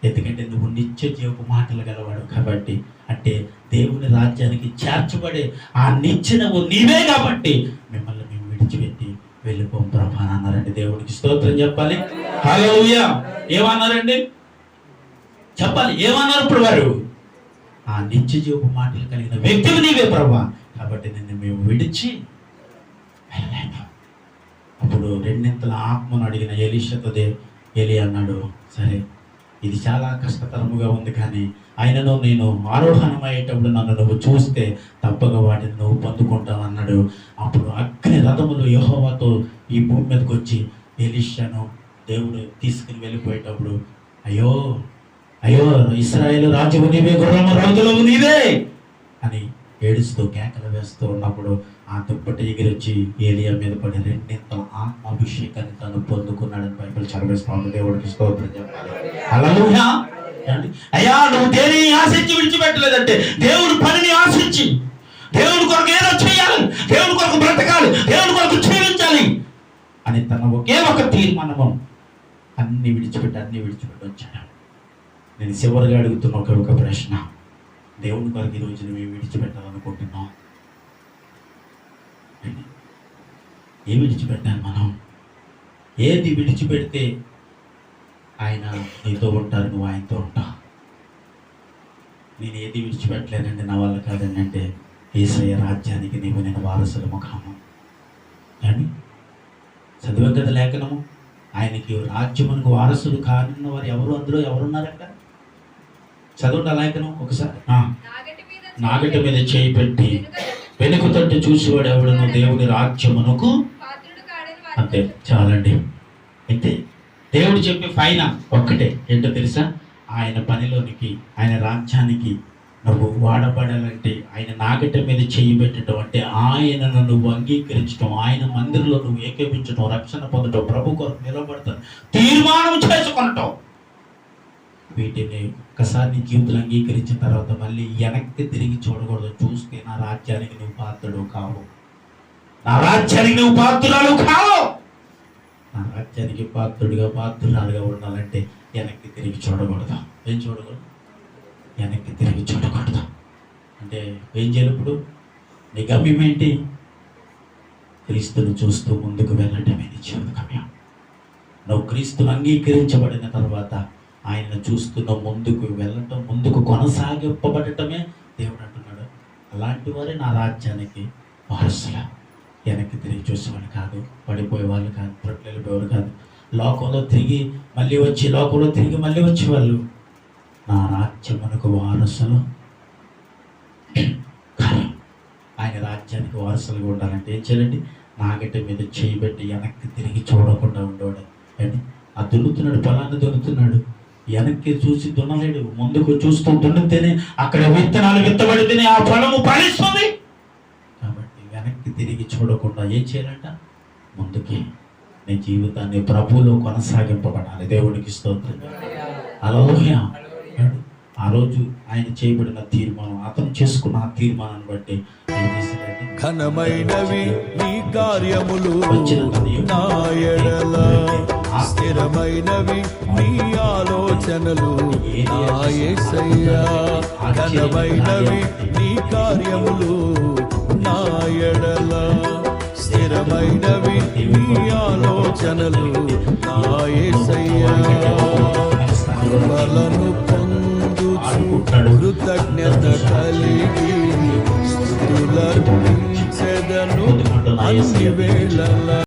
ఎందుకంటే నువ్వు నిత్య జీవపు మాటలు గలవాడు కాబట్టి. అంటే దేవుని రాజ్యానికి చేర్చబడే ఆ నిత్యనవు నీవే కాబట్టి మిమ్మల్ని మేము విడిచిపెట్టి వెళ్ళిపోం ప్రభా అని అన్నారండి. దేవుడికి స్తోత్రం చెప్పాలి. హల్లెలూయా. ఏమన్నారండి? చెప్పాలి. ఏమన్నారు ఇప్పుడు వారు? ఆ నిత్య జీవపు మాటలు కలిగిన వ్యక్తివి నీవే ప్రభా, కాబట్టి నిన్ను మేము విడిచి వెళ్ళలేము. అప్పుడు రెండింతల ఆత్మను అడిగిన ఎలీషాతో ఎలీ అన్నాడు, సరే ఇది చాలా కష్టతరముగా ఉంది, కానీ ఆయనను నేను ఆరోహణమయ్యేటప్పుడు నన్ను నువ్వు చూస్తే తప్పగా వాటిని నువ్వు పొందుకుంటావు అన్నాడు. అప్పుడు అగ్ని రథములు యెహోవాతో ఈ భూమి మీదకి వచ్చి ఎలీషాను దేవుడు తీసుకుని వెళ్ళిపోయేటప్పుడు, అయ్యో అయ్యో ఇశ్రాయేలు రాజువు నీవే, గుర్రము రాజులవు నీవే అని ఏడుస్తూ కేకలు వేస్తూ ఉన్నప్పుడు ఆ దుప్పటి ఎగిరొచ్చి ఏలియా మీద పడి రెండింతల ఆత్మాభిషేకాన్ని తను పొందుకున్నాడని బైబిల్ చదివేస్తాను. దేవుడికి స్తోత్రం చెప్పాలి. హల్లెలూయా. అయ్యా నువ్వు దేనిని ఆశించి విడిచిపెట్టలేదంటే, దేవుడు పనిని ఆశించి దేవుడి కొరకు ఏదో చేయాలి, దేవుడి కొరకు బ్రతకాలి, దేవుడి కొరకు జీవించాలి అని తన ఒకే ఒక తీర్మానము అన్ని విడిచిపెట్టి వచ్చాడు. నేను చివరిగా అడుగుతున్న ఒక ప్రశ్న, దేవుని కొరకు ఈరోజు నువ్వు విడిచిపెట్టాలనుకుంటున్నావు? ఏం విడిచిపెట్టాను మనం? ఏది విడిచిపెడితే ఆయన నీతో ఉంటారు, నువ్వు ఆయనతో ఉంటావు? నేను ఏది విడిచిపెట్టలేనండి, నా వల్ల కాదండి అంటే, యేసయ్య రాజ్యానికి నేను వారసులము కాము అని చదివాం కదా లేఖనము. ఆయనకి రాజ్యమునకు వారసులు కానున్న వారు ఎవరు? అందులో ఎవరున్నారక్క? చదవండి ఆ లేఖనం ఒకసారి. నాగటి మీద చేయి పెట్టి వెనుక తట్టు చూసేవాడు ఎవడను దేవుని రాజ్యమునకు. అంతే, చాలండి. అయితే దేవుడు చెప్పే ఫైనల్ ఒక్కటే ఏంటో తెలుసా? ఆయన పనిలోనికి, ఆయన రాజ్యానికి నువ్వు వాడబడాలంటే, ఆయన నాగటి మీద చేయి పెట్టడం అంటే ఆయనను నువ్వు అంగీకరించడం, ఆయన మందిరంలో నువ్వు ఏకీపించడం, రక్షణ పొందడం, ప్రభు కొరకు నిలబడతాం, తీర్మానం చేసుకుంటాం. వీటిని ఒక్కసారి నీ జీవితంలో అంగీకరించిన తర్వాత మళ్ళీ వెనక్కి తిరిగి చూడకూడదు. చూస్తే నా రాజ్యానికి నువ్వు పాత్రుడు కావు, నా రాజ్యానికి నువ్వు పాత్రురాలు కావు. నా రాజ్యానికి పాత్రురాలుగా ఉండాలంటే వెనక్కి తిరిగి చూడకూడదు. ఏం చూడకూడదు? వెనక్కి తిరిగి చూడకూడదు. అంటే ఏం చేయాలి? ఇప్పుడు నీ గమ్యం ఏంటి? క్రీస్తును చూస్తూ ముందుకు వెళ్ళటమే నీ జీవిత గమ్యం. నువ్వు క్రీస్తును అంగీకరించబడిన తర్వాత ఆయనను చూస్తున్న ముందుకు వెళ్ళటం, ముందుకు కొనసాగింపబడటమే దేవుడు అంటున్నాడు. అలాంటి వారే నా రాజ్యానికి వారసులు. వెనక్కి తిరిగి చూసేవాళ్ళు కాదు, పడిపోయే వాళ్ళు కాదు, త్రొట్లు వెళ్ళిపోయేవారు కాదు, లోకంలో తిరిగి మళ్ళీ వచ్చేవాళ్ళు నా రాజ్యమునకు వారసులు కాదు. ఆయన రాజ్యానికి వారసులుగా ఉండాలంటే ఏం చేయాలండి? నాగటి మీద చేయి పెట్టి వెనక్కి తిరిగి చూడకుండా ఉండేవాడు. అండి ఆ దున్నుతున్నాడు, పొలాన్ని దున్నుతున్నాడు, వెనక్కి చూసి దున్నలేడు, ముందుకు చూస్తూ దున్నితేనే అక్కడ విత్తనాలు విత్తబడితేనే ఆ ఫలము ఫలిస్తుంది. కాబట్టి వెనక్కి తిరిగి చూడకుండా ఏం చేయాలంట? ముందుకి నీ జీవితాన్ని ప్రభువులో కొనసాగింపబడాలి. దేవునికి స్తోత్రం. హల్లెలూయా. ఆ రోజు ఆయన చేయబడిన తీర్మానం, అతను చేసుకున్న ఆ తీర్మానాన్ని బట్టి ఏం చేశాడంటే, ఘనమైనవి నీ కార్యములు నా ఎడల, స్థిరమైనవి నీ ఆలోచనలు నా యేసయ్యా. ఘనమైనవి నీ కార్యములు నా ఎడల, స్థిరమైనవి నీ ఆలోచనలు నా యేసయ్యా. కృపలను పొందుచు కృతజ్ఞత కలిగి స్తుతులర్పించెదను అన్ని వేళల.